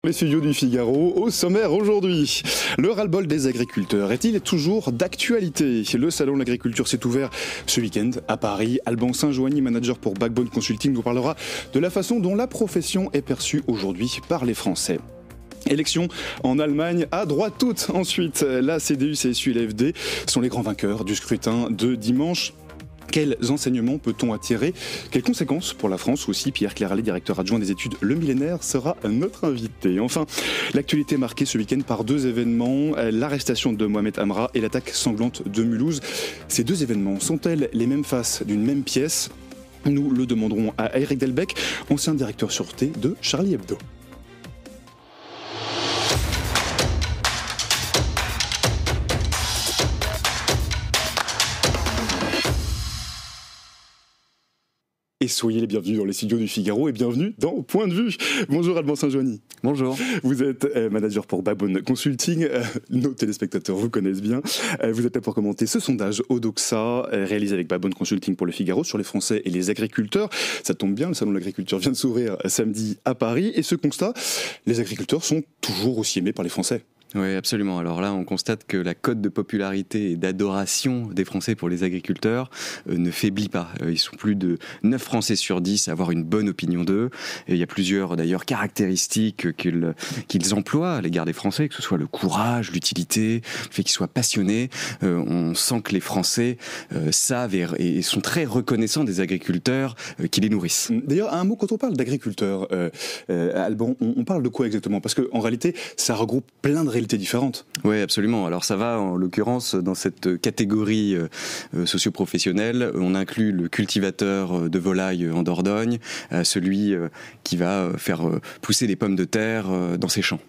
Les studios du Figaro, au sommaire aujourd'hui. Le ras-le-bol des agriculteurs est-il toujours d'actualité? Le salon de l'agriculture s'est ouvert ce week-end à Paris. Alban Saint-Joigny, manager pour Backbone Consulting, nous parlera de la façon dont la profession est perçue aujourd'hui par les Français. Élection en Allemagne, à droite toute. Ensuite, la CDU, CSU et l'AfD sont les grands vainqueurs du scrutin de dimanche. Quels enseignements peut-on attirer? Quelles conséquences pour la France aussi? Pierre Clairallet, directeur adjoint des études Le Millénaire, sera notre invité. Enfin, l'actualité marquée ce week-end par deux événements, l'arrestation de Mohamed Amra et l'attaque sanglante de Mulhouse. Ces deux événements sont-elles les mêmes faces d'une même pièce? Nous le demanderons à Eric Delbecq, ancien directeur sûreté de Charlie Hebdo. Et soyez les bienvenus dans les studios du Figaro et bienvenue dans Point de Vue. Bonjour Alban Saint-Joigny. Bonjour. Vous êtes manager pour Backbone Consulting. Nos téléspectateurs vous connaissent bien. Vous êtes là pour commenter ce sondage Odoxa réalisé avec Backbone Consulting pour le Figaro sur les Français et les agriculteurs. Ça tombe bien, le salon de l'agriculture vient de s'ouvrir samedi à Paris. Et ce constat, les agriculteurs sont toujours aussi aimés par les Français. Oui, absolument. Alors là, on constate que la cote de popularité et d'adoration des Français pour les agriculteurs ne faiblit pas. Ils sont plus de 9 Français sur 10 à avoir une bonne opinion d'eux. Et il y a plusieurs, d'ailleurs, caractéristiques qu'ils emploient à l'égard des Français, que ce soit le courage, l'utilité, le fait qu'ils soient passionnés. On sent que les Français savent et sont très reconnaissants des agriculteurs qui les nourrissent. D'ailleurs, un mot, quand on parle d'agriculteurs, Alban, on parle de quoi exactement? Parce qu'en réalité, ça regroupe plein de réalités différentes. Oui, absolument. Alors ça va, en l'occurrence, dans cette catégorie socio-professionnelle, on inclut le cultivateur de volailles en Dordogne, celui qui va faire pousser les pommes de terre dans ses champs.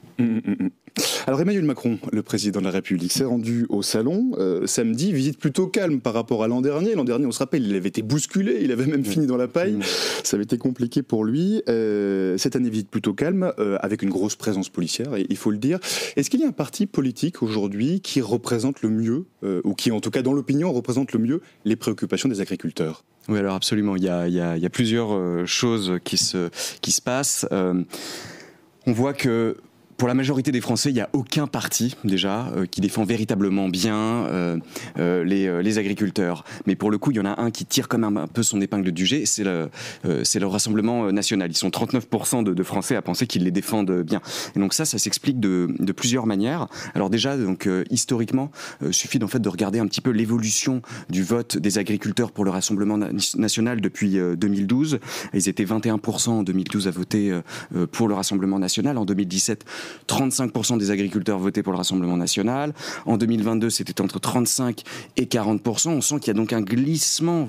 Alors Emmanuel Macron, le président de la République, s'est rendu au salon samedi, visite plutôt calme par rapport à l'an dernier. L'an dernier, on se rappelle, il avait été bousculé, il avait même fini dans la paille. Ça avait été compliqué pour lui. Cette année, visite plutôt calme, avec une grosse présence policière, il faut le dire. Est-ce qu'il y a un parti politique aujourd'hui qui représente le mieux, ou qui en tout cas dans l'opinion représente le mieux les préoccupations des agriculteurs? Oui, alors absolument. Il y a plusieurs choses qui se passent. On voit que pour la majorité des Français, il n'y a aucun parti, déjà, qui défend véritablement bien les agriculteurs. Mais pour le coup, il y en a un qui tire quand même un peu son épingle du jeu, c'est le Rassemblement national. Ils sont 39% de Français à penser qu'ils les défendent bien. Et donc ça s'explique de plusieurs manières. Alors déjà, donc, historiquement, suffit en fait de regarder un petit peu l'évolution du vote des agriculteurs pour le Rassemblement national depuis 2012. Ils étaient 21% en 2012 à voter pour le Rassemblement national. En 2017, 35% des agriculteurs votaient pour le Rassemblement national. En 2022, c'était entre 35 et 40%. On sent qu'il y a donc un glissement,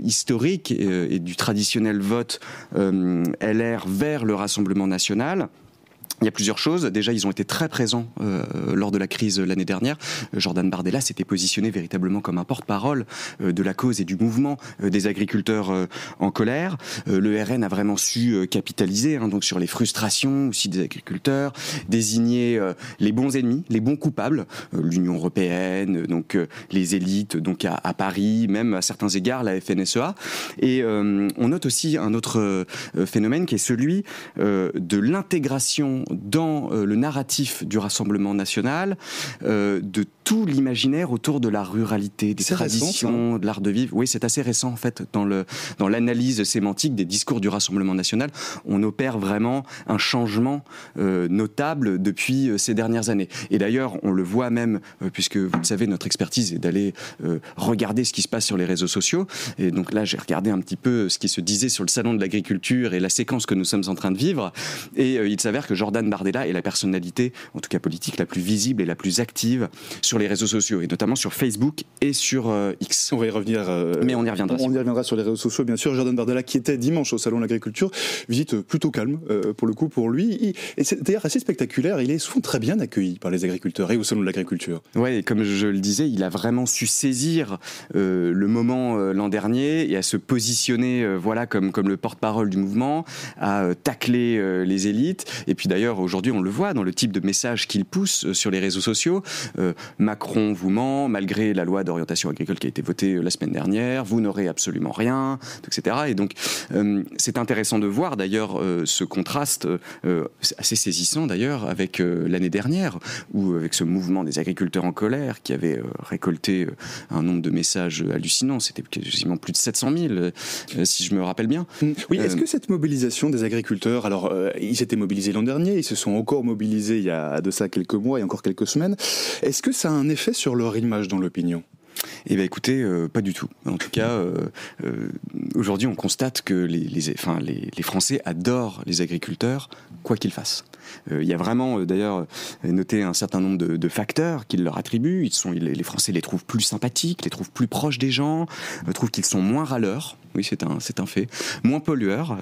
historique et du traditionnel vote LR vers le Rassemblement national. Il y a plusieurs choses. Déjà, ils ont été très présents lors de la crise l'année dernière. Jordan Bardella s'était positionné véritablement comme un porte-parole de la cause et du mouvement des agriculteurs en colère. Le RN a vraiment su capitaliser donc sur les frustrations aussi des agriculteurs, désigner les bons ennemis, les bons coupables, l'Union européenne, donc les élites, donc à Paris, même à certains égards la FNSEA. Et on note aussi un autre phénomène qui est celui de l'intégration dans le narratif du Rassemblement national, de tout l'imaginaire autour de la ruralité, des traditions, de l'art de vivre. Oui, c'est assez récent en fait dans l'analyse sémantique des discours du Rassemblement national. On opère vraiment un changement notable depuis ces dernières années. Et d'ailleurs, on le voit même, puisque vous le savez, notre expertise est d'aller regarder ce qui se passe sur les réseaux sociaux. Et donc là, j'ai regardé un petit peu ce qui se disait sur le salon de l'agriculture et la séquence que nous sommes en train de vivre. Et il s'avère que Jordan Bardella est la personnalité, en tout cas politique, la plus visible et la plus active sur les réseaux sociaux, et notamment sur Facebook et sur X. On va y revenir. Mais on y reviendra. On y reviendra sur les réseaux sociaux, bien sûr. Jordan Bardella, qui était dimanche au Salon de l'Agriculture, visite plutôt calme, pour le coup, pour lui. Et c'est d'ailleurs assez spectaculaire. Il est souvent très bien accueilli par les agriculteurs et au Salon de l'Agriculture. Oui, et comme je le disais, il a vraiment su saisir le moment l'an dernier et à se positionner comme le porte-parole du mouvement, à tacler les élites. Et puis d'ailleurs, aujourd'hui, on le voit dans le type de message qu'il pousse sur les réseaux sociaux. Macron vous ment, malgré la loi d'orientation agricole qui a été votée la semaine dernière, vous n'aurez absolument rien, etc. Et donc, c'est intéressant de voir d'ailleurs ce contraste assez saisissant d'ailleurs avec l'année dernière, où avec ce mouvement des agriculteurs en colère qui avait récolté un nombre de messages hallucinants, c'était quasiment plus de 700 000, si je me rappelle bien. Oui, est-ce que cette mobilisation des agriculteurs, alors ils s'étaient mobilisés l'an dernier, ils se sont encore mobilisés il y a de ça quelques mois et encore quelques semaines, est-ce que ça a un effet sur leur image dans l'opinion ? Eh bien écoutez, pas du tout. En tout cas, aujourd'hui on constate que les Français adorent les agriculteurs, quoi qu'ils fassent. Il y a vraiment d'ailleurs noté un certain nombre de facteurs qu'ils leur attribuent. Les Français les trouvent plus sympathiques, les trouvent plus proches des gens, trouvent qu'ils sont moins râleurs. Oui, c'est un fait. Moins pollueurs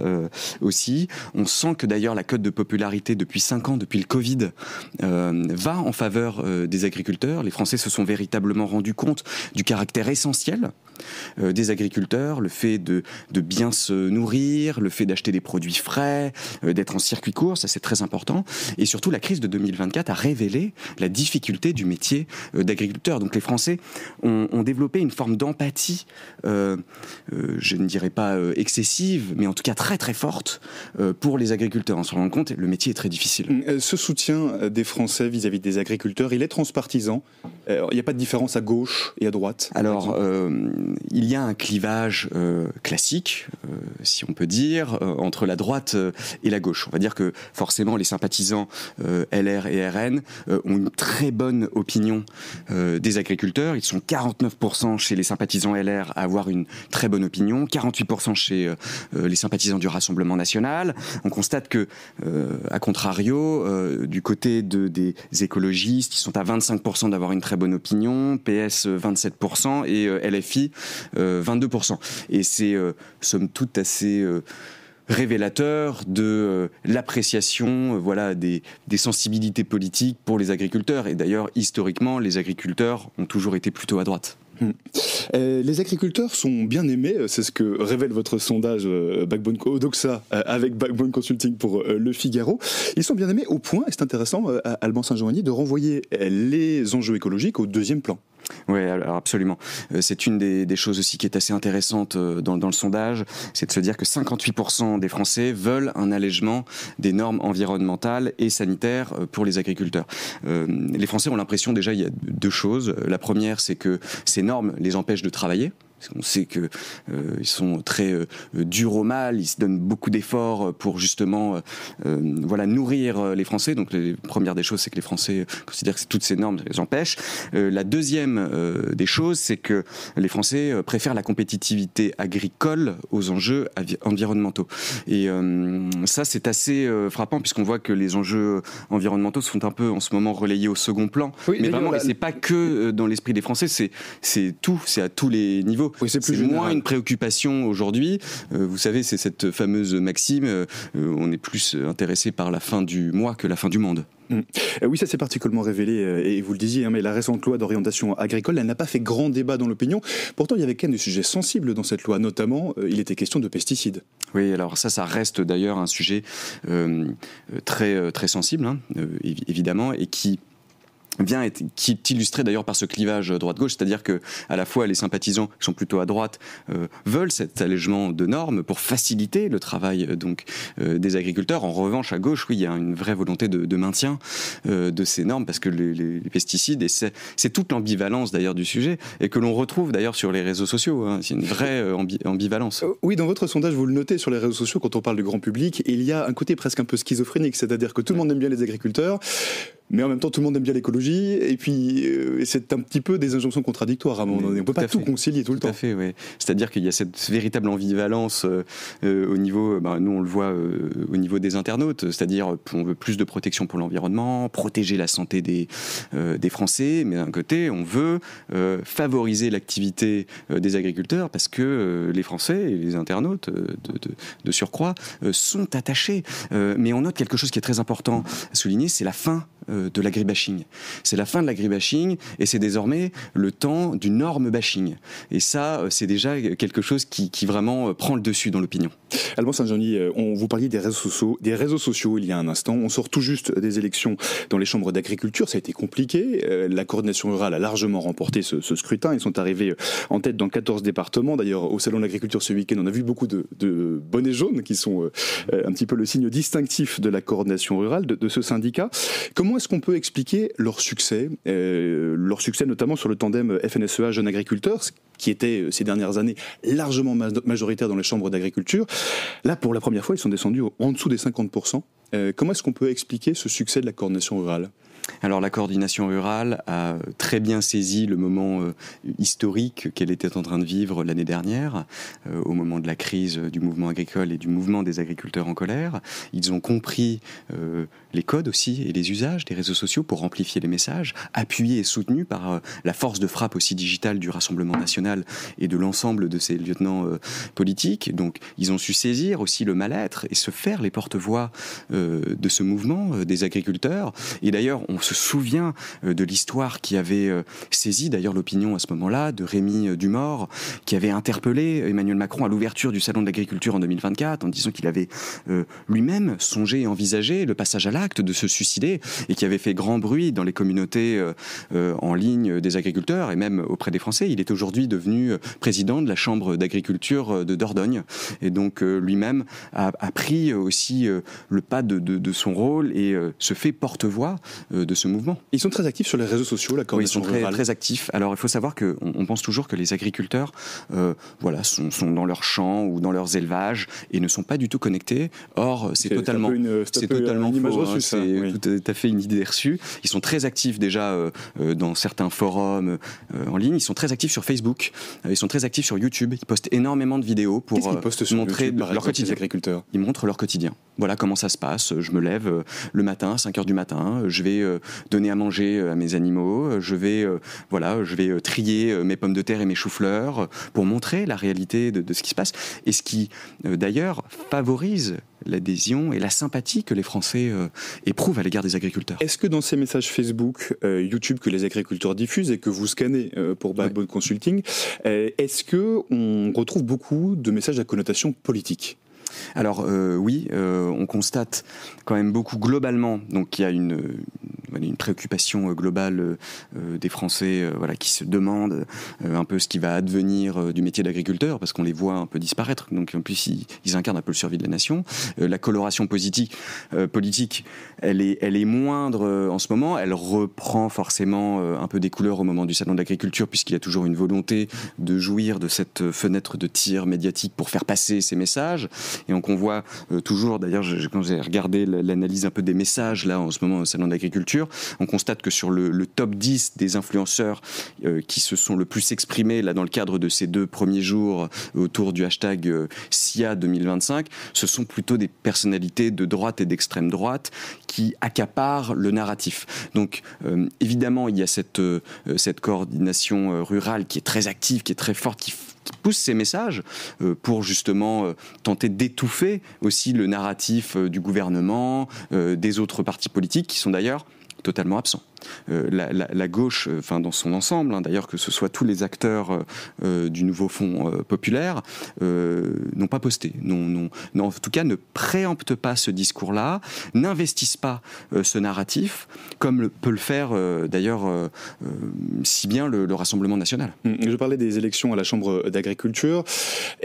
aussi. On sent que d'ailleurs la cote de popularité depuis 5 ans, depuis le Covid, va en faveur des agriculteurs. Les Français se sont véritablement rendus compte du caractère essentiel des agriculteurs, le fait de bien se nourrir, le fait d'acheter des produits frais, d'être en circuit court, ça c'est très important. Et surtout, la crise de 2024 a révélé la difficulté du métier d'agriculteur. Donc les Français ont développé une forme d'empathie, je ne dirais pas excessive, mais en tout cas très très forte pour les agriculteurs. En se rendant compte, le métier est très difficile. Ce soutien des Français vis-à-vis des agriculteurs, il est transpartisan. Il n'y a pas de différence à gauche et à droite. Alors, il y a un clivage classique, si on peut dire, entre la droite et la gauche. On va dire que forcément les sympathisants LR et RN ont une très bonne opinion des agriculteurs. Ils sont 49% chez les sympathisants LR à avoir une très bonne opinion, 48% chez les sympathisants du Rassemblement national. On constate que, à contrario, du côté des écologistes, ils sont à 25% d'avoir une très bonne opinion, PS 27% et LFI 22%. Et c'est somme toute assez révélateur de l'appréciation des sensibilités politiques pour les agriculteurs. Et d'ailleurs, historiquement, les agriculteurs ont toujours été plutôt à droite. Les agriculteurs sont bien aimés, c'est ce que révèle votre sondage Backbone Odoxa avec Backbone Consulting pour Le Figaro. Ils sont bien aimés au point, et c'est intéressant, Alban Saint-Joigny, de renvoyer les enjeux écologiques au deuxième plan. Oui, alors absolument. C'est une des choses aussi qui est assez intéressante dans le sondage, c'est de se dire que 58% des Français veulent un allègement des normes environnementales et sanitaires pour les agriculteurs. Les Français ont l'impression, déjà, il y a deux choses. La première, c'est que ces normes les empêchent de travailler. On sait que ils sont très durs au mal, ils se donnent beaucoup d'efforts pour justement nourrir les Français. Donc la première des choses, c'est que les Français considèrent que toutes ces normes les empêchent. La deuxième des choses, c'est que les Français préfèrent la compétitivité agricole aux enjeux environnementaux. Et ça, c'est assez frappant puisqu'on voit que les enjeux environnementaux sont un peu en ce moment relayés au second plan. Oui, mais vraiment, et c'est pas que dans l'esprit des Français, c'est à tous les niveaux. Oui, c'est moins une préoccupation aujourd'hui. Vous savez, c'est cette fameuse maxime, on est plus intéressé par la fin du mois que la fin du monde. Oui, ça s'est particulièrement révélé, et vous le disiez, mais la récente loi d'orientation agricole, elle n'a pas fait grand débat dans l'opinion. Pourtant, il y avait quand même des sujets sensibles dans cette loi, notamment, il était question de pesticides. Oui, alors ça reste d'ailleurs un sujet très, très sensible, évidemment, et qui est illustré d'ailleurs par ce clivage droite-gauche, c'est-à-dire que à la fois les sympathisants qui sont plutôt à droite veulent cet allègement de normes pour faciliter le travail des agriculteurs. En revanche, à gauche, oui, il y a une vraie volonté de maintien de ces normes parce que les pesticides, et c'est toute l'ambivalence d'ailleurs du sujet et que l'on retrouve d'ailleurs sur les réseaux sociaux. C'est une vraie ambivalence. Oui, dans votre sondage, vous le notez sur les réseaux sociaux quand on parle du grand public, il y a un côté presque un peu schizophrénique, c'est-à-dire que tout le monde aime bien les agriculteurs, mais en même temps tout le monde aime bien l'écologie, et puis c'est un petit peu des injonctions contradictoires à un moment donné. On ne peut pas tout concilier tout le temps. Tout à fait, oui. C'est-à-dire qu'il y a cette véritable ambivalence au niveau, nous on le voit au niveau des internautes, c'est-à-dire on veut plus de protection pour l'environnement, protéger la santé des Français, mais d'un côté on veut favoriser l'activité des agriculteurs parce que les Français et les internautes de surcroît sont attachés. Mais on note quelque chose qui est très important à souligner, c'est la fin de l'agribashing. C'est la fin de l'agribashing et c'est désormais le temps du norme bashing. Et ça, c'est déjà quelque chose qui vraiment prend le dessus dans l'opinion. Alban Saint-Jeanny, vous parliez des réseaux sociaux il y a un instant. On sort tout juste des élections dans les chambres d'agriculture. Ça a été compliqué. La coordination rurale a largement remporté ce scrutin. Ils sont arrivés en tête dans 14 départements. D'ailleurs, au Salon de l'agriculture ce week-end, on a vu beaucoup de bonnets jaunes qui sont un petit peu le signe distinctif de la coordination rurale, de ce syndicat. Comment est-ce qu'on peut expliquer leur succès notamment sur le tandem FNSEA Jeunes Agriculteurs, qui était ces dernières années largement majoritaire dans les chambres d'agriculture. Là, pour la première fois, ils sont descendus en dessous des 50%. Comment est-ce qu'on peut expliquer ce succès de la coordination rurale ? Alors la coordination rurale a très bien saisi le moment historique qu'elle était en train de vivre l'année dernière, au moment de la crise du mouvement agricole et du mouvement des agriculteurs en colère. Ils ont compris les codes aussi et les usages des réseaux sociaux pour amplifier les messages, appuyés et soutenus par la force de frappe aussi digitale du Rassemblement national et de l'ensemble de ses lieutenants politiques. Donc ils ont su saisir aussi le mal-être et se faire les porte-voix de ce mouvement des agriculteurs. Et d'ailleurs, on se souvient de l'histoire qui avait saisi d'ailleurs l'opinion à ce moment-là, de Rémi Dumort, qui avait interpellé Emmanuel Macron à l'ouverture du Salon de l'agriculture en 2024 en disant qu'il avait lui-même songé et envisagé le passage à l'acte de se suicider et qui avait fait grand bruit dans les communautés en ligne des agriculteurs et même auprès des Français. Il est aujourd'hui devenu président de la Chambre d'agriculture de Dordogne et donc lui-même a pris aussi le pas de son rôle et se fait porte-voix de ce mouvement. Ils sont très actifs sur les réseaux sociaux, la coordination rurale. Ils sont très actifs. Alors il faut savoir qu'on pense toujours que les agriculteurs sont dans leurs champs ou dans leurs élevages et ne sont pas du tout connectés. Or, c'est totalement faux. C'est tout à fait une idée reçue. Ils sont très actifs déjà dans certains forums en ligne. Ils sont très actifs sur Facebook. Ils sont très actifs sur YouTube. Ils postent énormément de vidéos pour montrer YouTube, leur quotidien. Agriculteurs. Ils montrent leur quotidien. Voilà comment ça se passe. Je me lève le matin, à 5h du matin. Je vais donner à manger à mes animaux. Je vais trier mes pommes de terre et mes choux-fleurs pour montrer la réalité de ce qui se passe. Et ce qui, d'ailleurs, favorise l'adhésion et la sympathie que les Français éprouvent à l'égard des agriculteurs. Est-ce que dans ces messages Facebook, YouTube que les agriculteurs diffusent et que vous scannez pour Backbone Consulting, est-ce qu'on retrouve beaucoup de messages à connotation politique ? Alors oui, on constate quand même beaucoup globalement, donc il y a une préoccupation globale des Français qui se demandent un peu ce qui va advenir du métier d'agriculteur, parce qu'on les voit un peu disparaître, donc en plus ils incarnent un peu le survie de la nation. La coloration politique, elle est moindre en ce moment, elle reprend forcément un peu des couleurs au moment du Salon de l'agriculture, puisqu'il y a toujours une volonté de jouir de cette fenêtre de tir médiatique pour faire passer ces messages. Et donc on voit toujours, d'ailleurs quand j'ai regardé l'analyse un peu des messages là en ce moment au Salon de l'agriculture, on constate que sur le top 10 des influenceurs qui se sont le plus exprimés là dans le cadre de ces 2 premiers jours autour du hashtag SIA 2025, ce sont plutôt des personnalités de droite et d'extrême droite qui accaparent le narratif. Donc évidemment il y a cette coordination rurale qui est très active, qui est très forte, qui pousse ces messages pour justement tenter d'étouffer aussi le narratif du gouvernement, des autres partis politiques qui sont d'ailleurs totalement absents. La gauche, dans son ensemble, d'ailleurs que ce soit tous les acteurs du nouveau Front populaire, n'ont pas posté, en tout cas ne préemptent pas ce discours-là, n'investissent pas ce narratif, comme peut le faire d'ailleurs si bien le Rassemblement national. Je parlais des élections à la Chambre d'agriculture.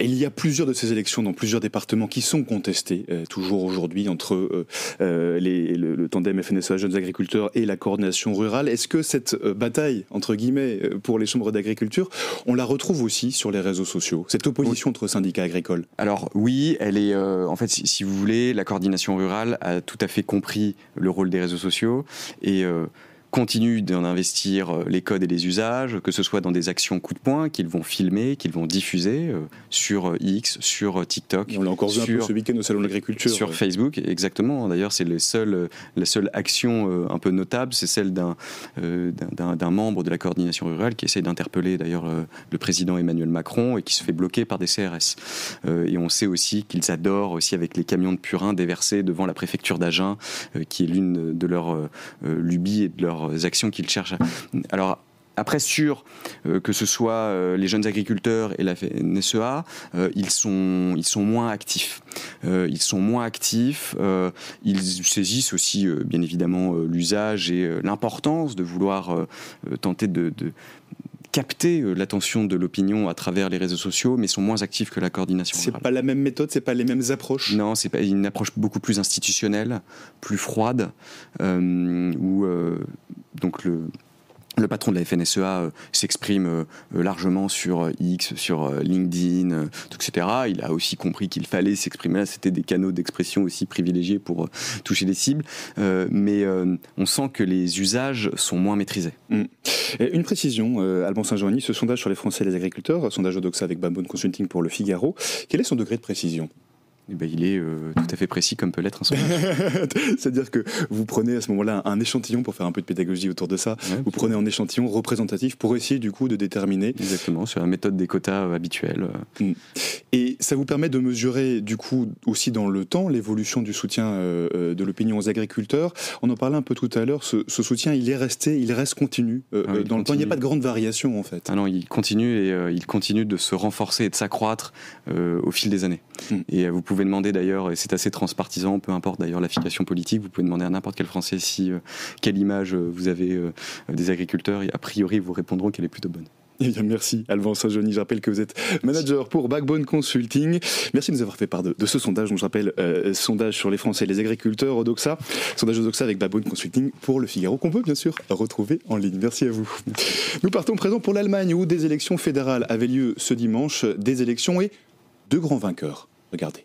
Il y a plusieurs de ces élections dans plusieurs départements qui sont contestées toujours aujourd'hui entre le tandem FNSEA Jeunes Agriculteurs et la coordination rurale. Est-ce que cette bataille, entre guillemets, pour les chambres d'agriculture, on la retrouve aussi sur les réseaux sociaux, cette opposition entre syndicats agricoles ? Alors oui, elle est, en fait, si vous voulez, la coordination rurale a tout à fait compris le rôle des réseaux sociaux et continuent d'en investir les codes et les usages, que ce soit dans des actions coup de poing qu'ils vont filmer, qu'ils vont diffuser sur X, sur TikTok. Et on l'a encore vu un peu ce week-end au Salon de l'Agriculture. Sur Facebook, exactement. D'ailleurs, c'est la seule action un peu notable, c'est celle d'un membre de la coordination rurale qui essaie d'interpeller d'ailleurs le président Emmanuel Macron et qui se fait bloquer par des CRS. Et on sait aussi qu'ils adorent aussi avec les camions de purin déverser devant la préfecture d'Agen, qui est l'une de leurs lubies et de leurs actions qu'ils cherchent. Alors, après, que ce soit les jeunes agriculteurs et la FNSEA, ils sont moins actifs. Ils saisissent aussi, bien évidemment, l'usage et l'importance de vouloir tenter de capter l'attention de l'opinion à travers les réseaux sociaux, mais sont moins actifs que la coordination rurale. C'est pas la même méthode, c'est pas les mêmes approches. Non, c'est pas une approche beaucoup plus institutionnelle, plus froide, où donc le patron de la FNSEA s'exprime largement sur X, sur LinkedIn, etc. Il a aussi compris qu'il fallait s'exprimer. Là, c'était des canaux d'expression aussi privilégiés pour toucher des cibles. Mais on sent que les usages sont moins maîtrisés. Et une précision, Alban Saint-Joanny, ce sondage sur les Français et les agriculteurs, sondage Odoxa avec Backbone Consulting pour le Figaro, quel est son degré de précision ? Eh ben, il est tout à fait précis comme peut l'être un sondage. C'est-à-dire que vous prenez à ce moment-là un échantillon pour faire un peu de pédagogie autour de ça. Ouais, vous prenez un échantillon représentatif pour essayer du coup de déterminer. Exactement, sur la méthode des quotas habituelle. Et ça vous permet de mesurer du coup aussi dans le temps l'évolution du soutien de l'opinion aux agriculteurs. On en parlait un peu tout à l'heure, ce soutien il reste continu dans le temps. Il n'y a pas de grande variation en fait. Ah non, il continue et il continue de se renforcer et de s'accroître au fil des années. Et vous pouvez demander d'ailleurs, et c'est assez transpartisan, peu importe d'ailleurs l'affiliation politique, vous pouvez demander à n'importe quel Français quelle image vous avez des agriculteurs, et a priori vous répondront qu'elle est plutôt bonne. Eh bien, merci Alban Saint-Joanny. Je rappelle que vous êtes manager pour Backbone Consulting. Merci de nous avoir fait part de ce sondage. Donc, je rappelle, sondage sur les Français et les agriculteurs, Odoxa. Sondage Odoxa avec Backbone Consulting pour le Figaro, qu'on peut bien sûr retrouver en ligne. Merci à vous. Nous partons présent pour l'Allemagne, où des élections fédérales avaient lieu ce dimanche. Des élections et deux grands vainqueurs. Regardez.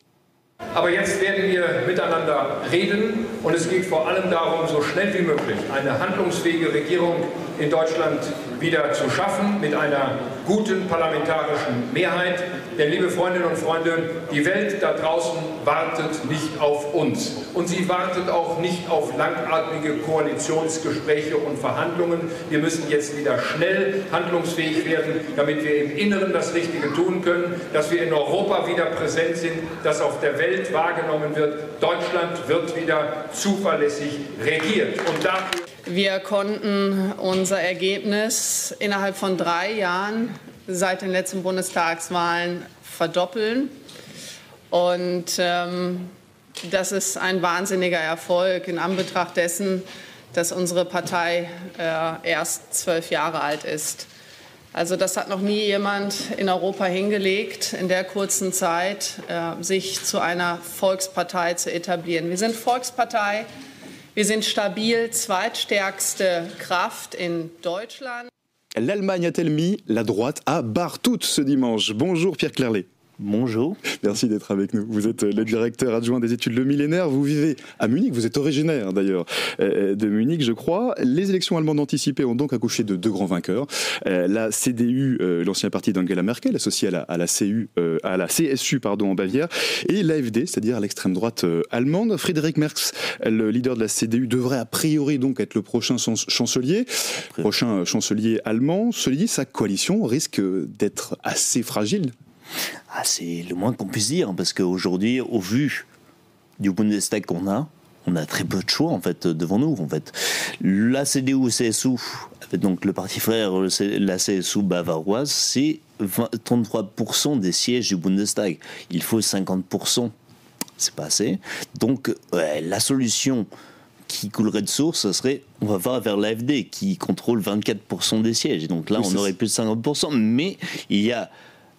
Aber jetzt werden wir miteinander reden und es geht vor allem darum, so schnell wie möglich eine handlungsfähige Regierung in Deutschland wieder zu schaffen mit einer guten parlamentarischen Mehrheit. Denn, liebe Freundinnen und Freunde, die Welt da draußen wartet nicht auf uns. Und sie wartet auch nicht auf langatmige Koalitionsgespräche und Verhandlungen. Wir müssen jetzt wieder schnell handlungsfähig werden, damit wir im Inneren das Richtige tun können, dass wir in Europa wieder präsent sind, dass auf der Welt wahrgenommen wird, Deutschland wird wieder zuverlässig regiert. Und dafür wir konnten unser Ergebnis innerhalb von 3 Jahren seit den letzten Bundestagswahlen verdoppeln. Und das ist ein wahnsinniger Erfolg in Anbetracht dessen, dass unsere Partei erst 12 Jahre alt ist. Also das hat noch nie jemand in Europa hingelegt, in der kurzen Zeit sich zu einer Volkspartei zu etablieren. Wir sind Volkspartei, wir sind stabil, zweitstärkste Kraft in Deutschland. L'Allemagne a-t-elle mis la droite à barre toute ce dimanche? Bonjour Pierre Clerlet. Bonjour. Merci d'être avec nous. Vous êtes le directeur adjoint des études Le Millénaire. Vous vivez à Munich. Vous êtes originaire d'ailleurs de Munich, je crois. Les élections allemandes anticipées ont donc accouché de deux grands vainqueurs. La CDU, l'ancien parti d'Angela Merkel, associé à la CSU en Bavière, et l'AfD, c'est-à-dire l'extrême droite allemande. Friedrich Merz, le leader de la CDU, devrait a priori donc être le prochain chancelier allemand. Cela dit, sa coalition risque d'être assez fragile. Ah, c'est le moins qu'on puisse dire, parce qu'aujourd'hui, au vu du Bundestag qu'on a, on a très peu de choix en fait devant nous. En fait, la CDU-CSU, donc le parti frère, la CSU bavaroise, c'est 33% des sièges du Bundestag. Il faut 50%, c'est pas assez. Donc la solution qui coulerait de source, ce serait on va voir vers l'AfD qui contrôle 24% des sièges. Donc là, on aurait plus de 50%, mais il y a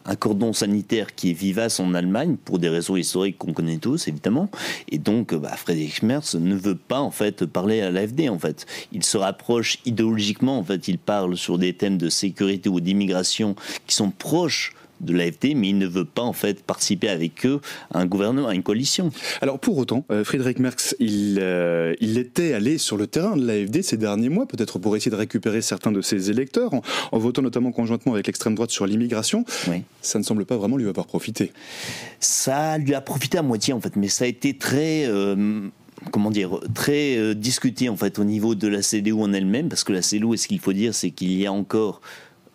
un cordon sanitaire qui est vivace en Allemagne pour des raisons historiques qu'on connaît tous évidemment, et donc Friedrich Merz ne veut pas en fait parler à l'AfD. En fait, il se rapproche idéologiquement. En fait, il parle sur des thèmes de sécurité ou d'immigration qui sont proches de l'AfD, mais il ne veut pas en fait participer avec eux à un gouvernement, à une coalition. Alors pour autant, Friedrich Merz, il était allé sur le terrain de l'AfD ces derniers mois, peut-être pour essayer de récupérer certains de ses électeurs, en votant notamment conjointement avec l'extrême droite sur l'immigration. Oui. Ça ne semble pas vraiment lui avoir profité. Ça lui a profité à moitié en fait, mais ça a été très... très discuté en fait au niveau de la CDU en elle-même, parce que la CDU, ce qu'il faut dire, c'est qu'il y a encore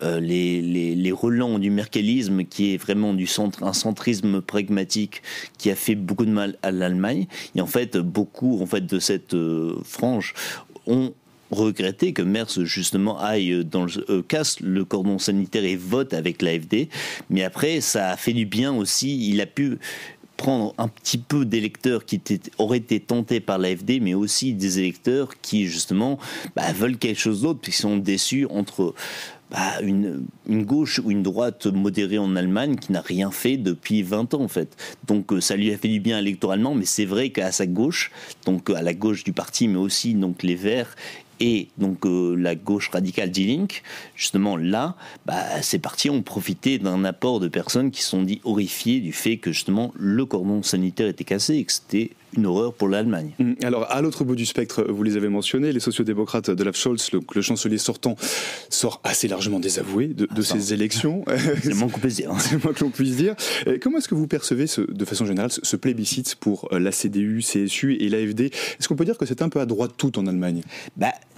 les relents du merkelisme, qui est vraiment un centrisme pragmatique qui a fait beaucoup de mal à l'Allemagne. Et en fait, beaucoup en fait de cette frange ont regretté que Merz justement aille casse le cordon sanitaire et vote avec l'AfD. Mais après, ça a fait du bien aussi. Il a pu prendre un petit peu d'électeurs qui auraient été tentés par l'AfD, mais aussi des électeurs qui justement veulent quelque chose d'autre, puisqu'ils sont déçus entre une gauche ou une droite modérée en Allemagne qui n'a rien fait depuis 20 ans en fait. Donc ça lui a fait du bien électoralement, mais c'est vrai qu'à sa gauche, donc à la gauche du parti, mais aussi donc les Verts et donc la gauche radicale Die Linke, justement là, ces partis ont profité d'un apport de personnes qui se sont dit horrifiées du fait que justement le cordon sanitaire était cassé et que c'était une horreur pour l'Allemagne. Alors, à l'autre bout du spectre, vous les avez mentionnés, les sociodémocrates d'Olaf Scholz, le chancelier sortant, sort assez largement désavoué de ces élections. C'est le moins qu'on puisse dire. C'est le moins que l'on puisse dire. Comment est-ce que vous percevez, de façon générale, ce plébiscite pour la CDU, CSU et l'AfD? Est-ce qu'on peut dire que c'est un peu à droite toute en Allemagne?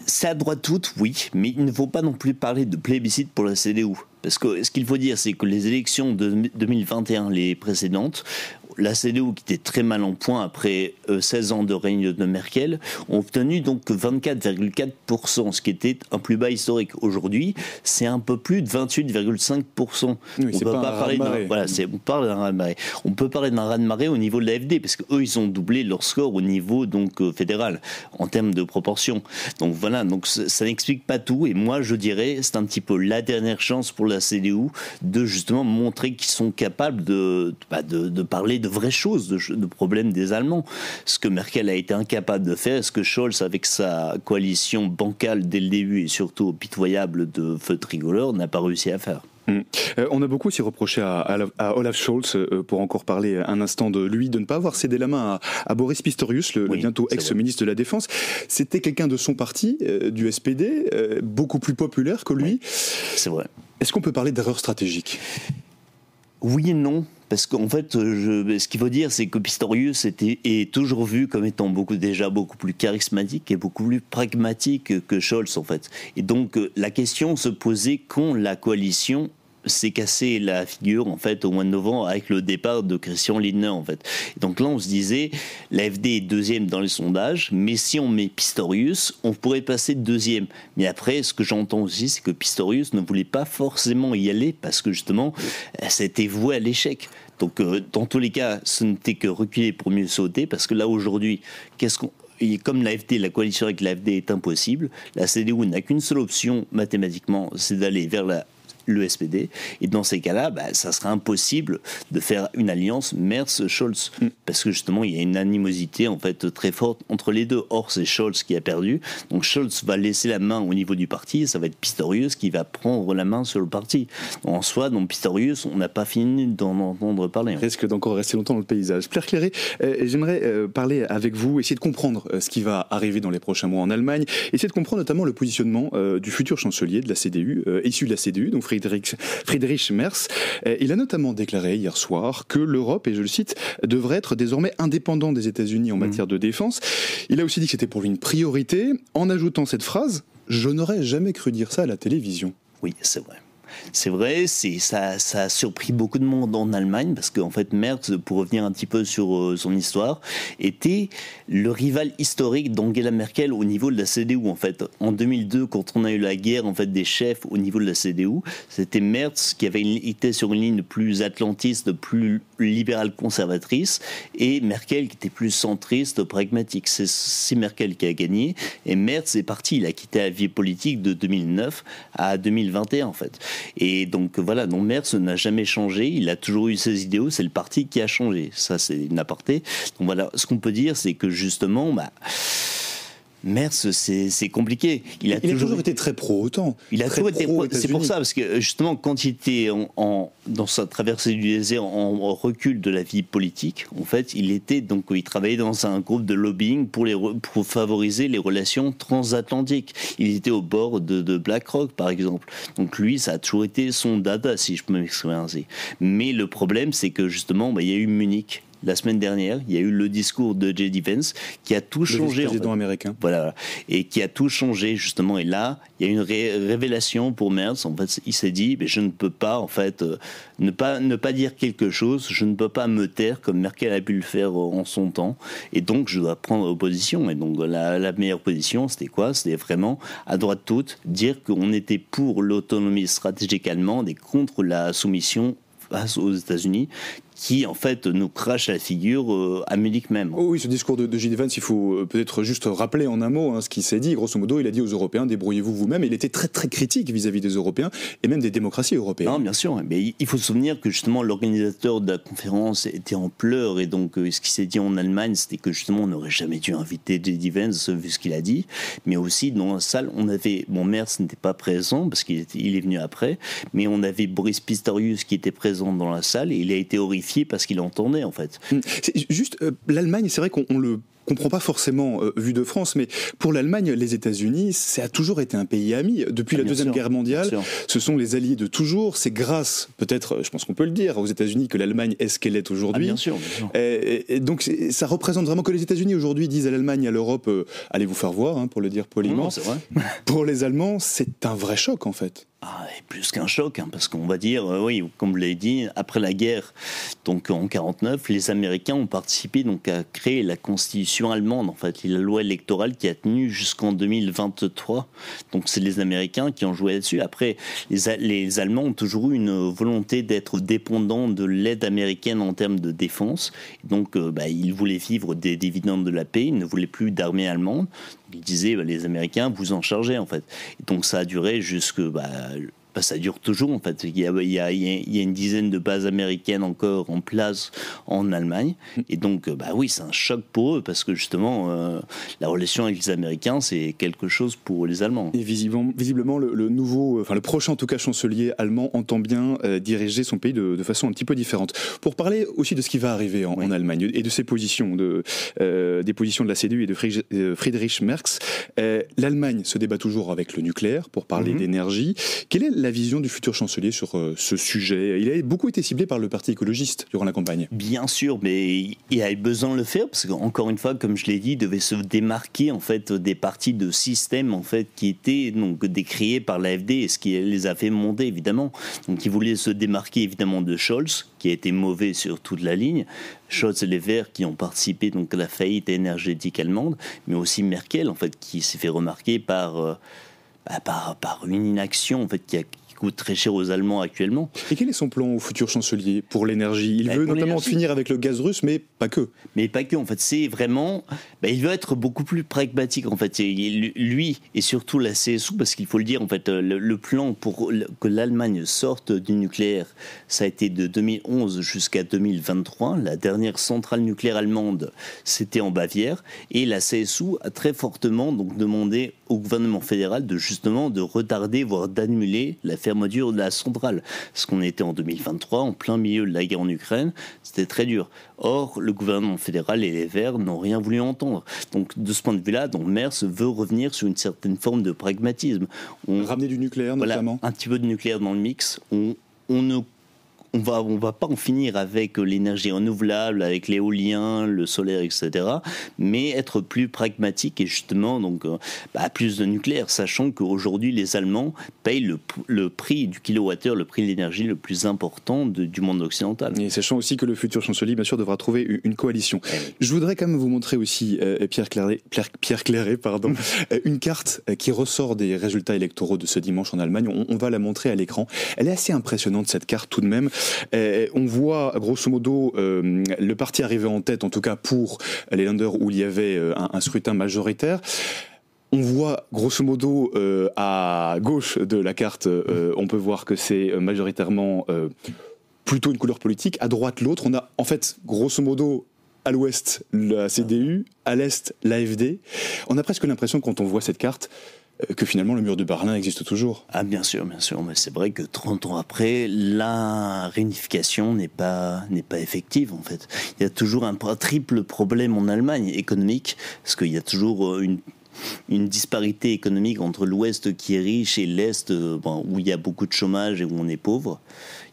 C'est à droite toute, oui, mais il ne faut pas non plus parler de plébiscite pour la CDU. Parce que ce qu'il faut dire, c'est que les élections de 2021, les précédentes, la CDU, qui était très mal en point après 16 ans de règne de Merkel, ont obtenu donc 24,4%, ce qui était un plus bas historique. Aujourd'hui, c'est un peu plus de 28,5%. Oui, on peut pas parler on peut parler d'un raz-de-marée au niveau de l'AfD, parce qu'eux, ils ont doublé leur score au niveau donc fédéral, en termes de proportion. Donc voilà, donc ça n'explique pas tout, et moi je dirais, c'est un petit peu la dernière chance pour la CDU de justement montrer qu'ils sont capables de parler de vraies choses, de problèmes des Allemands. Ce que Merkel a été incapable de faire, ce que Scholz, avec sa coalition bancale dès le début et surtout pitoyable de feu tricolore, n'a pas réussi à faire. On a beaucoup aussi reproché à Olaf Scholz, pour encore parler un instant de lui, de ne pas avoir cédé la main à Boris Pistorius, le bientôt ex-ministre de la Défense. C'était quelqu'un de son parti, du SPD, beaucoup plus populaire que lui. Oui, c'est vrai. Est-ce qu'on peut parler d'erreur stratégique ? Oui et non. Parce qu'en fait, ce qu'il faut dire, c'est que Pistorius est toujours vu comme étant beaucoup plus charismatique et beaucoup plus pragmatique que Scholz, en fait. Et donc, la question se posait quand la coalition s'est cassé la figure, en fait, au mois de novembre, avec le départ de Christian Lindner, en fait. Et donc là, on se disait, l'AfD est deuxième dans les sondages, mais si on met Pistorius, on pourrait passer deuxième. Mais après, ce que j'entends aussi, c'est que Pistorius ne voulait pas forcément y aller, parce que justement, c'était voué à l'échec. Donc, dans tous les cas, ce n'était que reculer pour mieux sauter, parce que là, aujourd'hui, comme l'AfD, la coalition avec l'AfD est impossible, la CDU n'a qu'une seule option mathématiquement, c'est d'aller vers le SPD, et dans ces cas-là, ça sera impossible de faire une alliance Merz-Scholz, parce que justement, il y a une animosité en fait très forte entre les deux. Or, c'est Scholz qui a perdu, donc Scholz va laisser la main au niveau du parti, et ça va être Pistorius qui va prendre la main sur le parti. En soi, dans Pistorius, on n'a pas fini d'en entendre parler. Risque d'encore rester longtemps dans le paysage. Pierre Cléré, j'aimerais parler avec vous, essayer de comprendre ce qui va arriver dans les prochains mois en Allemagne, essayer de comprendre notamment le positionnement du futur chancelier de la CDU, issu de la CDU, donc Friedrich Merz. Il a notamment déclaré hier soir que l'Europe, et je le cite, devrait être désormais indépendante des États-Unis en matière de défense. Il a aussi dit que c'était pour lui une priorité, en ajoutant cette phrase « Je n'aurais jamais cru dire ça à la télévision ». Oui, c'est vrai. C'est vrai, ça a surpris beaucoup de monde en Allemagne, parce qu'en fait Merz, pour revenir un petit peu sur son histoire, était le rival historique d'Angela Merkel au niveau de la CDU. En fait, en 2002, quand on a eu la guerre en fait des chefs au niveau de la CDU, c'était Merz qui était sur une ligne plus atlantiste, plus libérale conservatrice, et Merkel qui était plus centriste, pragmatique. C'est Merkel qui a gagné, et Merz est parti. Il a quitté la vie politique de 2009 à 2021 en fait. Et donc voilà, donc Merz n'a jamais changé, il a toujours eu ses idéaux, c'est le parti qui a changé. Ça, c'est une aparté. Donc voilà, ce qu'on peut dire, c'est que justement, Merz, c'est compliqué. Il a toujours été très pro-OTAN. Il a toujours été pro. C'est pour ça, parce que justement, quand il était dans sa traversée du désert, en recul de la vie politique, en fait, il travaillait dans un groupe de lobbying pour favoriser les relations transatlantiques. Il était au bord de BlackRock, par exemple. Donc lui, ça a toujours été son dada, si je peux m'exprimer ainsi. Mais le problème, c'est que justement, il y a eu Munich. La semaine dernière, il y a eu le discours de J.D. Vance qui a tout changé. Le président américain. Voilà. Et qui a tout changé, justement. Et là, il y a une révélation pour Merz. En fait, il s'est dit, je ne peux pas, en fait, ne pas dire quelque chose. Je ne peux pas me taire comme Merkel a pu le faire en son temps. Et donc, je dois prendre position. Et donc, la meilleure position, c'était quoi? C'était vraiment, à droite toute, dire qu'on était pour l'autonomie stratégique allemande et contre la soumission face aux États-Unis, qui en fait nous crache la figure à Munich même. Oh oui, ce discours de J.D. Vance, il faut peut-être juste rappeler en un mot ce qu'il s'est dit. Grosso modo, il a dit aux Européens, débrouillez-vous vous-même. Il était très très critique vis-à-vis des Européens et même des démocraties européennes. Non, bien sûr, mais il faut se souvenir que justement l'organisateur de la conférence était en pleurs et donc ce qui s'est dit en Allemagne, c'était que justement on n'aurait jamais dû inviter J.D. Vance vu ce qu'il a dit, mais aussi dans la salle, on avait, Merz n'était pas présent parce qu'il est venu après, mais on avait Boris Pistorius qui était présent dans la salle et il a été horrifié parce qu'il entendait en fait. C'est juste l'Allemagne, c'est vrai qu'on le comprend pas forcément vu de France, mais pour l'Allemagne, les États-Unis, ça a toujours été un pays ami. Depuis la Deuxième Guerre mondiale, ce sont les alliés de toujours. C'est grâce, peut-être, je pense qu'on peut le dire, aux États-Unis que l'Allemagne est ce qu'elle est aujourd'hui. Bien sûr. Et donc ça représente vraiment que les États-Unis aujourd'hui disent à l'Allemagne et à l'Europe, allez vous faire voir, pour le dire poliment. Non, c'est vrai. Pour les Allemands, c'est un vrai choc en fait. Et plus qu'un choc, parce qu'on va dire, oui, comme vous l'avez dit, après la guerre, donc en 49, les Américains ont participé donc à créer la Constitution allemande, en fait, la loi électorale qui a tenu jusqu'en 2023. Donc c'est les Américains qui ont joué là-dessus. Après, les Allemands ont toujours eu une volonté d'être dépendants de l'aide américaine en termes de défense. Donc ils voulaient vivre des dividendes de la paix, ils ne voulaient plus d'armée allemande. Ils disaient, les Américains, vous en chargez, en fait. Et donc ça a duré jusque... ça dure toujours, en fait. Il y a une dizaine de bases américaines encore en place en Allemagne. Et donc, oui, c'est un choc pour eux, parce que justement, la relation avec les Américains, c'est quelque chose pour les Allemands. Et visiblement le prochain, en tout cas, chancelier allemand entend bien diriger son pays de façon un petit peu différente. Pour parler aussi de ce qui va arriver en Allemagne et de ses positions, des positions de la CDU et de Friedrich Merz, l'Allemagne se débat toujours avec le nucléaire pour parler d'énergie. Quelle est la vision du futur chancelier sur ce sujet? Il a beaucoup été ciblé par le parti écologiste durant la campagne. Bien sûr, mais il a eu besoin de le faire parce qu'encore une fois, comme je l'ai dit, il devait se démarquer en fait des partis de système en fait qui étaient donc décriés par l'AfD et ce qui les a fait monter évidemment. Donc il voulait se démarquer évidemment de Scholz qui a été mauvais sur toute la ligne. Scholz et les Verts qui ont participé donc à la faillite énergétique allemande, mais aussi Merkel en fait qui s'est fait remarquer par une inaction en fait qui coûte très cher aux Allemands actuellement. Et quel est son plan au futur chancelier pour l'énergie? Il veut notamment finir avec le gaz russe, mais pas que. Mais pas que, en fait, c'est vraiment... il veut être beaucoup plus pragmatique, en fait. Lui, et surtout la CSU, parce qu'il faut le dire, en fait, le plan pour que l'Allemagne sorte du nucléaire, ça a été de 2011 jusqu'à 2023. La dernière centrale nucléaire allemande, c'était en Bavière. Et la CSU a très fortement donc, demandé au gouvernement fédéral de retarder, voire d'annuler la fermeture de la centrale. Parce qu'on était en 2023, en plein milieu de la guerre en Ukraine, c'était très dur. Or, le gouvernement fédéral et les Verts n'ont rien voulu entendre. Donc, de ce point de vue-là, Merz veut revenir sur une certaine forme de pragmatisme. Ramener du nucléaire, notamment. Un petit peu de nucléaire dans le mix. On va pas en finir avec l'énergie renouvelable, avec l'éolien, le solaire, etc. Mais être plus pragmatique et justement plus de nucléaire, sachant qu'aujourd'hui les Allemands payent le prix du kilowattheure, le prix de l'énergie le plus important du monde occidental. Et sachant aussi que le futur chancelier, bien sûr, devra trouver une coalition. Je voudrais quand même vous montrer aussi, Pierre Claret, une carte qui ressort des résultats électoraux de ce dimanche en Allemagne. On va la montrer à l'écran. Elle est assez impressionnante, cette carte, tout de même. On voit grosso modo le parti arriver en tête, en tout cas pour les Länder où il y avait un scrutin majoritaire. On voit grosso modo à gauche de la carte, on peut voir que c'est majoritairement plutôt une couleur politique. À droite l'autre, on a en fait grosso modo à l'ouest la CDU, à l'est l'AfD. On a presque l'impression quand on voit cette carte que finalement le mur de Berlin existe toujours. Ah bien sûr, mais c'est vrai que 30 ans après, la réunification n'est pas effective en fait. Il y a toujours un triple problème en Allemagne économique, parce qu'il y a toujours une disparité économique entre l'Ouest qui est riche et l'Est où il y a beaucoup de chômage et où on est pauvre.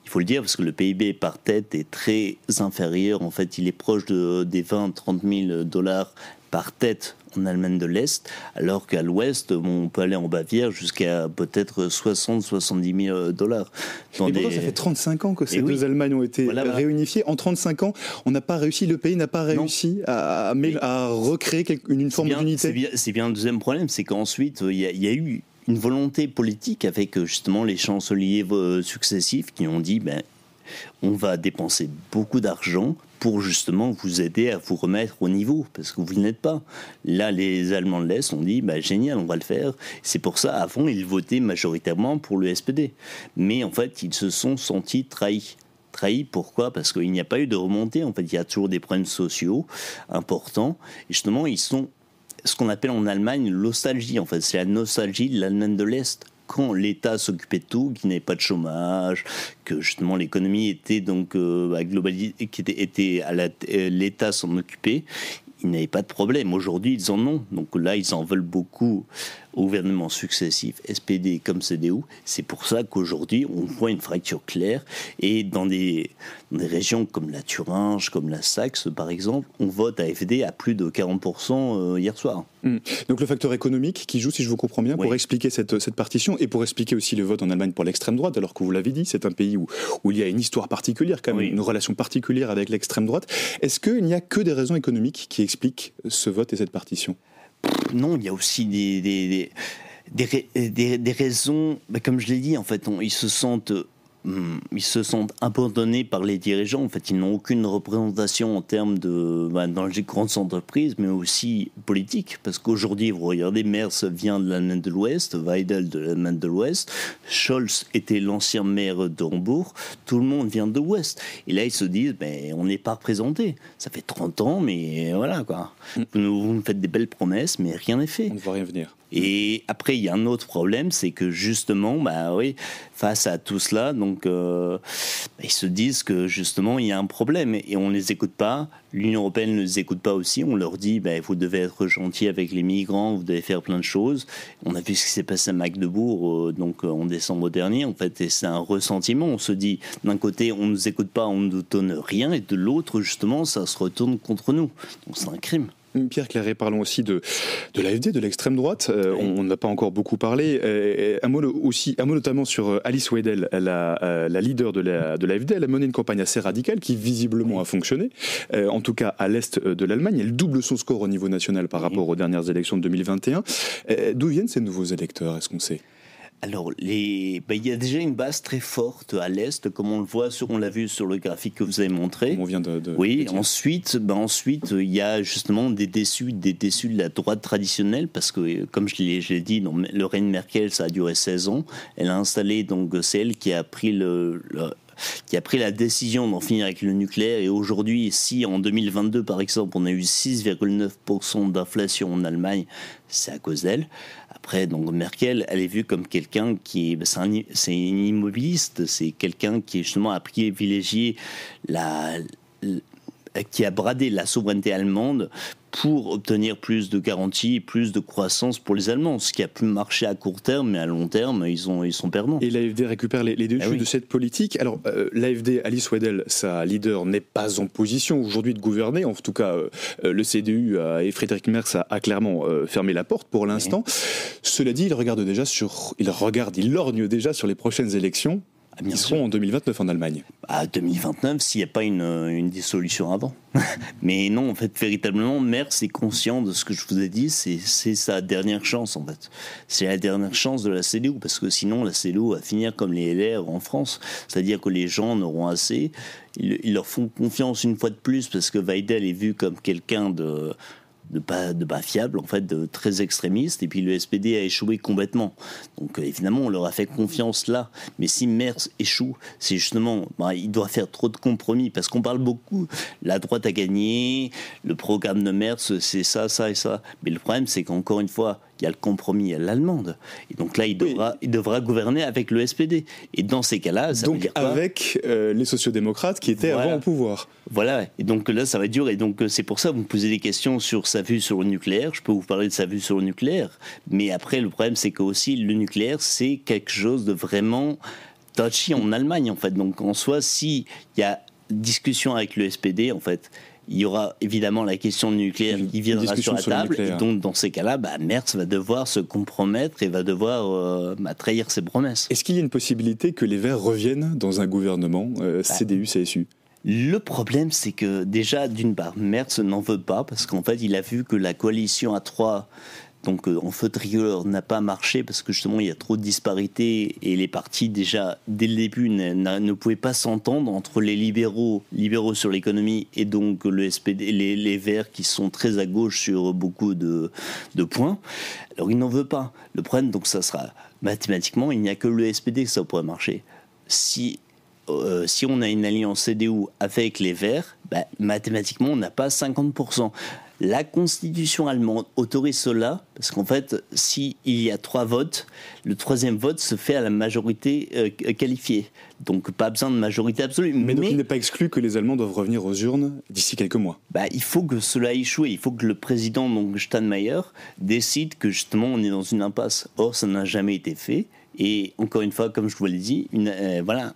Il faut le dire parce que le PIB par tête est très inférieur. En fait, il est proche des 20-30 000 dollars par tête en Allemagne de l'Est, alors qu'à l'Ouest, on peut aller en Bavière jusqu'à peut-être 60-70 000 dollars. Et pourtant, ça fait 35 ans que ces deux Allemagnes ont été réunifiées. En 35 ans, on n'a pas réussi, le pays n'a pas réussi à recréer une forme d'unité. C'est bien le deuxième problème, c'est qu'ensuite, il y a eu une volonté politique avec justement les chanceliers successifs qui ont dit on va dépenser beaucoup d'argent pour justement vous aider à vous remettre au niveau, parce que vous n'êtes pas. Là, les Allemands de l'Est ont dit génial, on va le faire. C'est pour ça, avant, ils votaient majoritairement pour le SPD. Mais en fait, ils se sont sentis trahis. Trahis, pourquoi ? Parce qu'il n'y a pas eu de remontée. En fait, il y a toujours des problèmes sociaux importants. Et justement, ils sont ce qu'on appelle en Allemagne l'ostalgie. En fait, c'est la nostalgie de l'Allemagne de l'Est. Quand l'État s'occupait de tout, qu'il n'y avait pas de chômage, que justement l'économie était donc globalisée, l'État s'en occupait, ils n'avaient pas de problème. Aujourd'hui, ils en ont. Donc là, ils en veulent beaucoup aux gouvernements successifs, SPD comme CDU. C'est pour ça qu'aujourd'hui, on voit une fracture claire. Et dans des régions comme la Thuringe, comme la Saxe, par exemple, on vote AfD à plus de 40% hier soir. Donc le facteur économique qui joue, si je vous comprends bien, pour expliquer cette partition et pour expliquer aussi le vote en Allemagne pour l'extrême droite, alors que vous l'avez dit, c'est un pays où il y a une histoire particulière, quand même, une relation particulière avec l'extrême droite. Est-ce qu'il n'y a que des raisons économiques qui expliquent ce vote et cette partition ? Non, il y a aussi des raisons, comme je l'ai dit, en fait, ils se sentent abandonnés par les dirigeants. En fait, ils n'ont aucune représentation en termes dans les grandes entreprises, mais aussi politique. Parce qu'aujourd'hui, vous regardez, Merz vient de l'Allemagne de l'Ouest, Weidel de l'Allemagne de l'Ouest, Scholz était l'ancien maire de Hambourg, tout le monde vient de l'Ouest. Et là, ils se disent, on n'est pas représenté. Ça fait 30 ans, mais voilà, quoi. Vous nous faites des belles promesses, mais rien n'est fait. On ne voit rien venir. Et après, il y a un autre problème, c'est que justement, face à tout cela, donc, ils se disent que justement, il y a un problème et on ne les écoute pas. L'Union européenne ne les écoute pas aussi. On leur dit, vous devez être gentil avec les migrants, vous devez faire plein de choses. On a vu ce qui s'est passé à Magdebourg, en décembre dernier, en fait, et c'est un ressentiment. On se dit, d'un côté, on ne nous écoute pas, on ne nous donne rien, et de l'autre, justement, ça se retourne contre nous. Donc c'est un crime. Pierre Claret, parlons aussi de l'AfD, de l'extrême droite. On n'a pas encore beaucoup parlé. Un mot notamment sur Alice Weidel, la leader de l'AfD. Elle a mené une campagne assez radicale qui visiblement a fonctionné, en tout cas à l'est de l'Allemagne. Elle double son score au niveau national par rapport aux dernières élections de 2021. D'où viennent ces nouveaux électeurs, est-ce qu'on sait ? Alors, il y a déjà une base très forte à l'Est, comme on l'a vu sur le graphique que vous avez montré. On vient oui, ensuite, il y a justement des déçus de la droite traditionnelle, parce que, comme je l'ai dit, le règne Merkel, ça a duré 16 ans. Elle a installé, c'est elle qui a pris la décision d'en finir avec le nucléaire. Et aujourd'hui, si en 2022, par exemple, on a eu 6,9% d'inflation en Allemagne, c'est à cause d'elle. Après, Merkel, elle est vue comme quelqu'un qui c'est une immobiliste, c'est quelqu'un qui justement a privilégié qui a bradé la souveraineté allemande pour obtenir plus de garanties, plus de croissance pour les Allemands, ce qui a pu marcher à court terme, mais à long terme, ils sont perdants. Et l'AfD récupère les dessus de cette politique. Alors, l'AfD, Alice Weidel, sa leader, n'est pas en position aujourd'hui de gouverner. En tout cas, le CDU et Friedrich Merz a clairement fermé la porte pour l'instant. Cela dit, il lorgne déjà sur les prochaines élections. Qui seront en 2029 en Allemagne. 2029, s'il n'y a pas une dissolution avant. Mais non, en fait, véritablement, Merz est conscient de ce que je vous ai dit, c'est sa dernière chance, en fait. C'est la dernière chance de la CDU, parce que sinon, la CDU va finir comme les LR en France. C'est-à-dire que les gens en auront assez. Ils leur font confiance une fois de plus, parce que Weidel est vu comme quelqu'un de pas fiable, en fait, de très extrémiste, et puis le SPD a échoué complètement. Donc évidemment, on leur a fait confiance là. Mais si Merz échoue, c'est justement, il doit faire trop de compromis, parce qu'on parle beaucoup, la droite a gagné, le programme de Merz, c'est ça, ça et ça. Mais le problème, c'est qu'encore une fois, il y a le compromis à l'allemande. Et donc là, il devra gouverner avec le SPD. Et dans ces cas-là, ça veut dire quoi ? Avec les sociodémocrates qui étaient avant au pouvoir. Voilà. Et donc là, ça va être dur. Et donc c'est pour ça que vous me posez des questions sur sa vue sur le nucléaire. Je peux vous parler de sa vue sur le nucléaire. Mais après, le problème, c'est que aussi le nucléaire, c'est quelque chose de vraiment touchy en Allemagne, en fait. Donc en soi, s'il y a discussion avec le SPD, en fait, il y aura évidemment la question du nucléaire qui viendra sur la table. Et donc, dans ces cas-là, Merz va devoir se compromettre et va devoir trahir ses promesses. Est-ce qu'il y a une possibilité que les Verts reviennent dans un gouvernement CDU-CSU ? Le problème, c'est que déjà, d'une part, Merz n'en veut pas, parce qu'en fait, il a vu que la coalition à 3... donc en feu tricolore n'a pas marché parce que justement il y a trop de disparités et les partis déjà dès le début ne pouvaient pas s'entendre entre les libéraux sur l'économie et donc le SPD, les Verts qui sont très à gauche sur beaucoup de points. Alors il n'en veut pas. Le problème donc ça sera mathématiquement il n'y a que le SPD que ça pourrait marcher. Si on a une alliance CDU avec les Verts, mathématiquement on n'a pas 50%. La Constitution allemande autorise cela, parce qu'en fait, s'il y a 3 votes, le 3e vote se fait à la majorité qualifiée. Donc pas besoin de majorité absolue. Mais donc il n'est pas exclu que les Allemands doivent revenir aux urnes d'ici quelques mois. Il faut que cela échoue. Il faut que le président, donc Steinmeier, décide que justement on est dans une impasse. Or, ça n'a jamais été fait. Et encore une fois, comme je vous l'ai dit,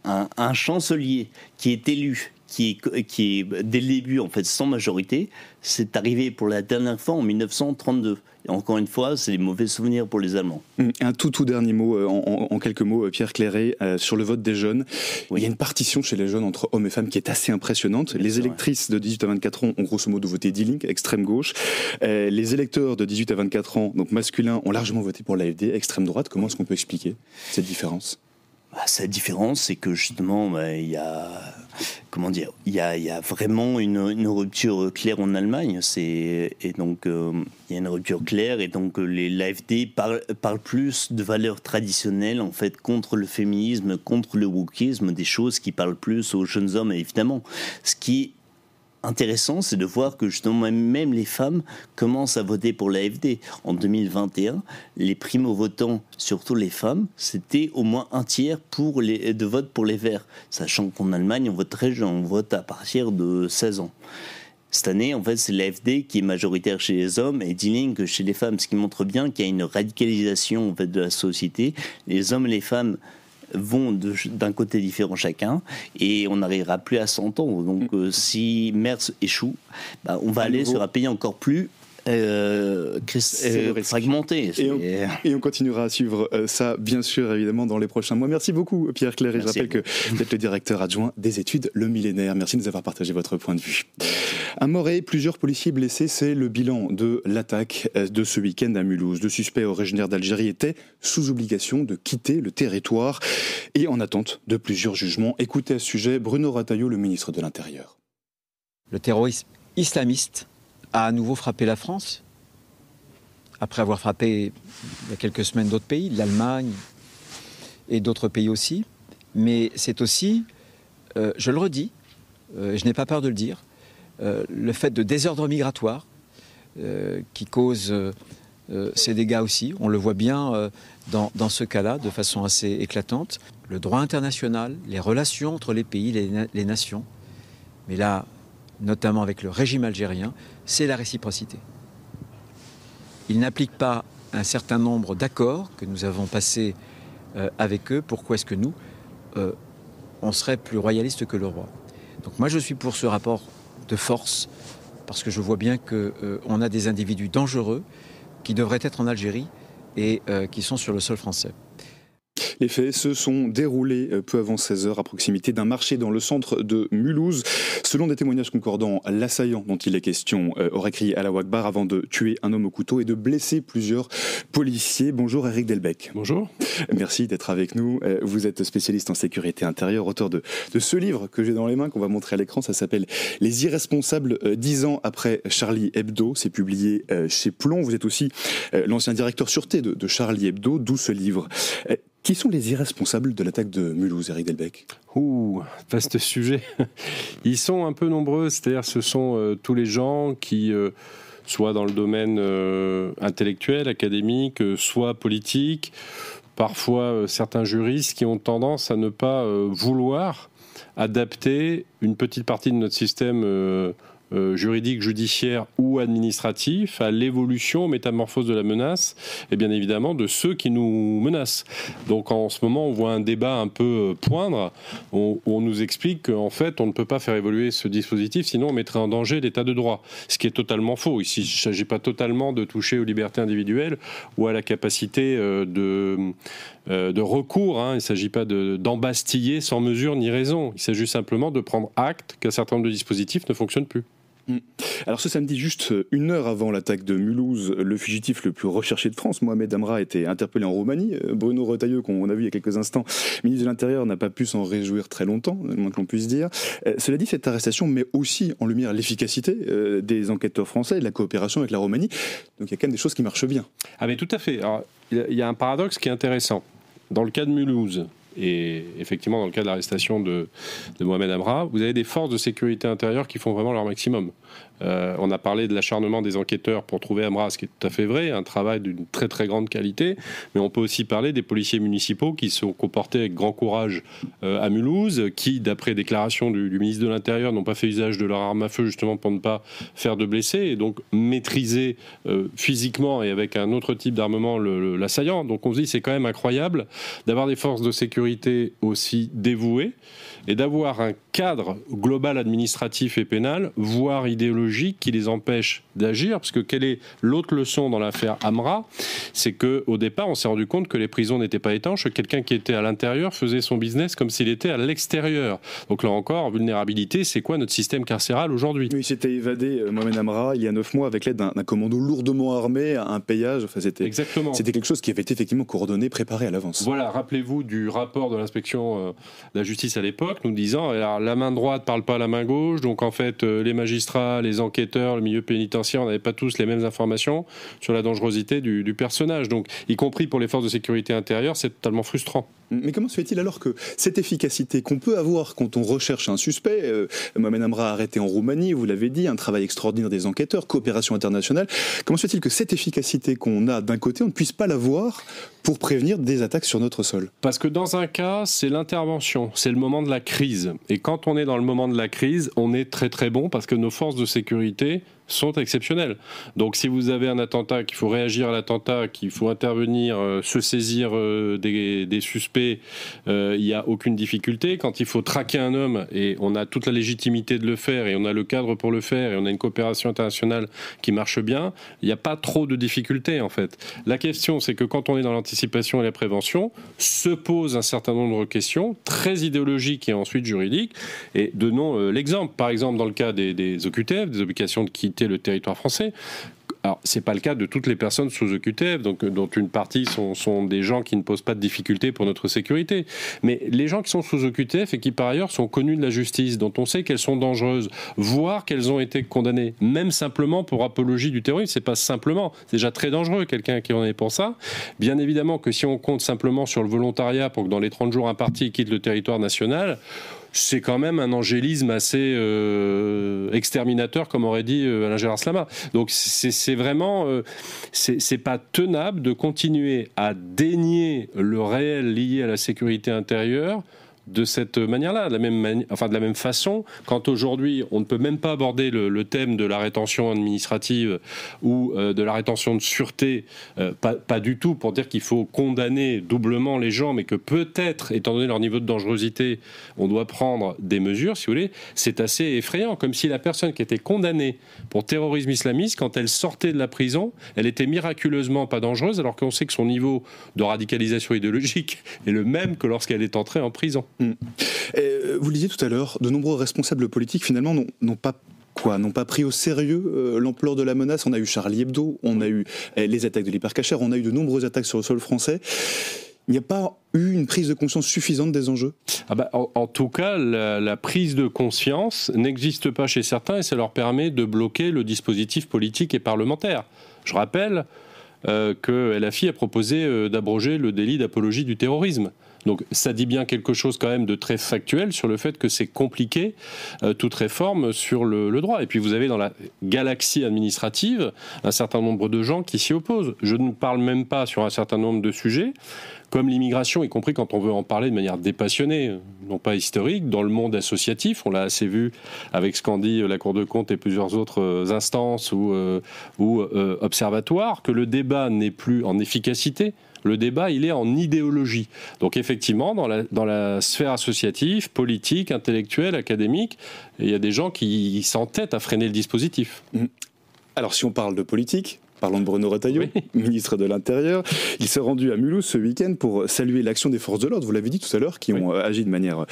un chancelier qui est élu, qui est dès le début en fait sans majorité, c'est arrivé pour la dernière fois en 1932. Et encore une fois, c'est des mauvais souvenirs pour les Allemands. Un tout dernier mot, en quelques mots, Pierre Clairet, sur le vote des jeunes. Oui. Il y a une partition chez les jeunes entre hommes et femmes qui est assez impressionnante. Les électrices de 18 à 24 ans ont grosso modo voté Die Linke, extrême gauche. Les électeurs de 18 à 24 ans, donc masculins, ont largement voté pour l'AfD, extrême droite. Comment est-ce qu'on peut expliquer cette différence ? Cette différence, c'est que justement, il y a vraiment une rupture claire en Allemagne. Il y a une rupture claire et donc l'AfD parle plus de valeurs traditionnelles en fait contre le féminisme, contre le wokisme, des choses qui parlent plus aux jeunes hommes évidemment. Ce qui intéressant, c'est de voir que justement même les femmes commencent à voter pour l'AfD. En 2021, les primo-votants, surtout les femmes, c'était au moins un tiers de vote pour les Verts, sachant qu'en Allemagne, on vote très jeune, on vote à partir de 16 ans. Cette année, en fait, c'est l'AfD qui est majoritaire chez les hommes et Die Linke chez les femmes, ce qui montre bien qu'il y a une radicalisation en fait, de la société. Les hommes et les femmes vont d'un côté différent chacun et on n'arrivera plus à s'entendre. Donc si Merz échoue, on va aller sur un pays encore plus fragmenté. Et on continuera à suivre ça, bien sûr, évidemment, dans les prochains mois. Merci beaucoup, Pierre Clairet. Je rappelle que vous êtes le directeur adjoint des études Le Millénaire. Merci de nous avoir partagé votre point de vue. Un mort et plusieurs policiers blessés, c'est le bilan de l'attaque de ce week-end à Mulhouse. Deux suspects originaires d'Algérie étaient sous obligation de quitter le territoire et en attente de plusieurs jugements. Écoutez à ce sujet Bruno Rataillot, le ministre de l'Intérieur. Le terrorisme islamiste a à nouveau frappé la France, après avoir frappé il y a quelques semaines d'autres pays, l'Allemagne et d'autres pays aussi. Mais c'est aussi, je le redis, je n'ai pas peur de le dire, le fait de désordre migratoire qui cause ces dégâts aussi. On le voit bien dans ce cas-là de façon assez éclatante. Le droit international, les relations entre les pays, les nations. Mais là, notamment avec le régime algérien, c'est la réciprocité. Ils n'appliquent pas un certain nombre d'accords que nous avons passés avec eux. Pourquoi est-ce que nous, on serait plus royaliste que le roi ? Donc moi, je suis pour ce rapport de force, parce que je vois bien qu'on a des individus dangereux qui devraient être en Algérie et qui sont sur le sol français. Les faits se sont déroulés peu avant 16h à proximité d'un marché dans le centre de Mulhouse. Selon des témoignages concordants, l'assaillant dont il est question aurait crié Allahu Akbar avant de tuer un homme au couteau et de blesser plusieurs policiers. Bonjour Eric Delbecq. Bonjour. Merci d'être avec nous. Vous êtes spécialiste en sécurité intérieure, auteur de ce livre que j'ai dans les mains, qu'on va montrer à l'écran. Ça s'appelle « Les irresponsables 10 ans après Charlie Hebdo ». C'est publié chez Plomb. Vous êtes aussi l'ancien directeur sûreté de Charlie Hebdo, d'où ce livre. Qui sont les irresponsables de l'attaque de Mulhouse, Eric Delbecq? Vaste sujet. Ils sont un peu nombreux, c'est-à-dire ce sont tous les gens qui, soit dans le domaine intellectuel, académique, soit politique, parfois certains juristes qui ont tendance à ne pas vouloir adapter une petite partie de notre système juridique, judiciaire ou administratif à l'évolution, aux métamorphoses de la menace et bien évidemment de ceux qui nous menacent. Donc en ce moment on voit un débat un peu poindre où on nous explique qu'en fait on ne peut pas faire évoluer ce dispositif sinon on mettrait en danger l'état de droit, ce qui est totalement faux. Ici il ne s'agit pas totalement de toucher aux libertés individuelles ou à la capacité de recours, il ne s'agit pas d'embastiller sans mesure ni raison, il s'agit simplement de prendre acte qu'un certain nombre de dispositifs ne fonctionnent plus. Alors ce samedi, juste une heure avant l'attaque de Mulhouse, le fugitif le plus recherché de France, Mohamed Amra, a été interpellé en Roumanie. Bruno Retailleau, qu'on a vu il y a quelques instants, ministre de l'Intérieur, n'a pas pu s'en réjouir très longtemps, le moins que l'on puisse dire. Cela dit, cette arrestation met aussi en lumière l'efficacité des enquêteurs français et de la coopération avec la Roumanie. Donc il y a quand même des choses qui marchent bien. Ah mais tout à fait. Alors, il y a un paradoxe qui est intéressant. Dans le cas de Mulhouse, et effectivement dans le cas de l'arrestation de Mohamed Amra, vous avez des forces de sécurité intérieure qui font vraiment leur maximum. On a parlé de l'acharnement des enquêteurs pour trouver Amra, ce qui est tout à fait vrai, un travail d'une très très grande qualité, mais on peut aussi parler des policiers municipaux qui se sont comportés avec grand courage à Mulhouse, qui, d'après déclaration du ministre de l'Intérieur, n'ont pas fait usage de leur arme à feu justement pour ne pas faire de blessés, et donc maîtriser physiquement et avec un autre type d'armement l'assaillant. Donc on se dit c'est quand même incroyable d'avoir des forces de sécurité aussi dévouées, et d'avoir un cadre global administratif et pénal, voire idéologique, qui les empêche d'agir. Parce que quelle est l'autre leçon dans l'affaire Amra? C'est qu'au départ, on s'est rendu compte que les prisons n'étaient pas étanches, que quelqu'un qui était à l'intérieur faisait son business comme s'il était à l'extérieur. Donc là encore, vulnérabilité, c'est quoi notre système carcéral aujourd'hui? Oui, il s'était évadé, Mohamed Amra, il y a 9 mois, avec l'aide d'un commando lourdement armé, un payage. Enfin, c'était quelque chose qui avait été effectivement coordonné, préparé à l'avance. Voilà, rappelez-vous du rapport de l'inspection de la justice à l'époque, nous disant alors, la main droite ne parle pas à la main gauche, donc en fait les magistrats, les enquêteurs, le milieu pénitentiaire, on n'avait pas tous les mêmes informations sur la dangerosité du personnage. Donc y compris pour les forces de sécurité intérieure, c'est totalement frustrant. Mais comment se fait-il alors que cette efficacité qu'on peut avoir quand on recherche un suspect, Mohamed Amra arrêté en Roumanie, vous l'avez dit, un travail extraordinaire des enquêteurs, coopération internationale, comment se fait-il que cette efficacité qu'on a d'un côté, on ne puisse pas l'avoir pour prévenir des attaques sur notre sol? Parce que dans un cas, c'est l'intervention, c'est le moment de la crise. Et quand on est dans le moment de la crise, on est très très bon parce que nos forces de sécurité sont exceptionnelles. Donc si vous avez un attentat, qu'il faut réagir à l'attentat, qu'il faut intervenir, se saisir des suspects, il n'y a aucune difficulté. Quand il faut traquer un homme, et on a toute la légitimité de le faire, et on a le cadre pour le faire, et on a une coopération internationale qui marche bien, il n'y a pas trop de difficultés en fait. La question, c'est que quand on est dans l'anticipation et la prévention, se pose un certain nombre de questions, très idéologiques et ensuite juridiques, et donnons l'exemple. Par exemple, dans le cas des OQTF, des obligations de quitter le territoire français. Alors, ce n'est pas le cas de toutes les personnes sous OQTF, donc, dont une partie sont des gens qui ne posent pas de difficultés pour notre sécurité. Mais les gens qui sont sous OQTF et qui, par ailleurs, sont connus de la justice, dont on sait qu'elles sont dangereuses, voire qu'elles ont été condamnées, même simplement pour apologie du terrorisme, c'est pas simplement, c'est déjà très dangereux, quelqu'un qui en est pour ça. Bien évidemment que si on compte simplement sur le volontariat pour que dans les 30 jours impartis, ils quittent le territoire national, c'est quand même un angélisme assez exterminateur, comme aurait dit Alain Gérard Slama. Donc c'est vraiment, c'est pas tenable de continuer à dénier le réel lié à la sécurité intérieure de cette manière-là, de la même façon, quand aujourd'hui on ne peut même pas aborder le thème de la rétention administrative ou de la rétention de sûreté, pas du tout pour dire qu'il faut condamner doublement les gens, mais que peut-être, étant donné leur niveau de dangerosité, on doit prendre des mesures, si vous voulez, c'est assez effrayant, comme si la personne qui était condamnée pour terrorisme islamiste, quand elle sortait de la prison, elle était miraculeusement pas dangereuse, alors qu'on sait que son niveau de radicalisation idéologique est le même que lorsqu'elle est entrée en prison. Vous le disiez tout à l'heure, de nombreux responsables politiques finalement n'ont pas pris au sérieux l'ampleur de la menace. On a eu Charlie Hebdo, on a eu les attaques de l'Hypercacher, on a eu de nombreuses attaques sur le sol français. Il n'y a pas eu une prise de conscience suffisante des enjeux ? En tout cas, la prise de conscience n'existe pas chez certains et ça leur permet de bloquer le dispositif politique et parlementaire. Je rappelle que LFI a proposé d'abroger le délit d'apologie du terrorisme. Donc ça dit bien quelque chose quand même de très factuel sur le fait que c'est compliqué toute réforme sur le droit. Et puis vous avez dans la galaxie administrative un certain nombre de gens qui s'y opposent. Je ne parle même pas sur un certain nombre de sujets comme l'immigration, y compris quand on veut en parler de manière dépassionnée, non pas historique, dans le monde associatif. On l'a assez vu avec ce qu'en dit la Cour de compte et plusieurs autres instances ou observatoires, que le débat n'est plus en efficacité. Le débat, il est en idéologie. Donc effectivement, dans la sphère associative, politique, intellectuelle, académique, il y a des gens qui s'entêtent à freiner le dispositif. Alors si on parle de politique, parlons de Bruno Retailleau, oui, ministre de l'Intérieur. Il s'est rendu à Mulhouse ce week-end pour saluer l'action des forces de l'ordre, vous l'avez dit tout à l'heure, qui ont agi de manière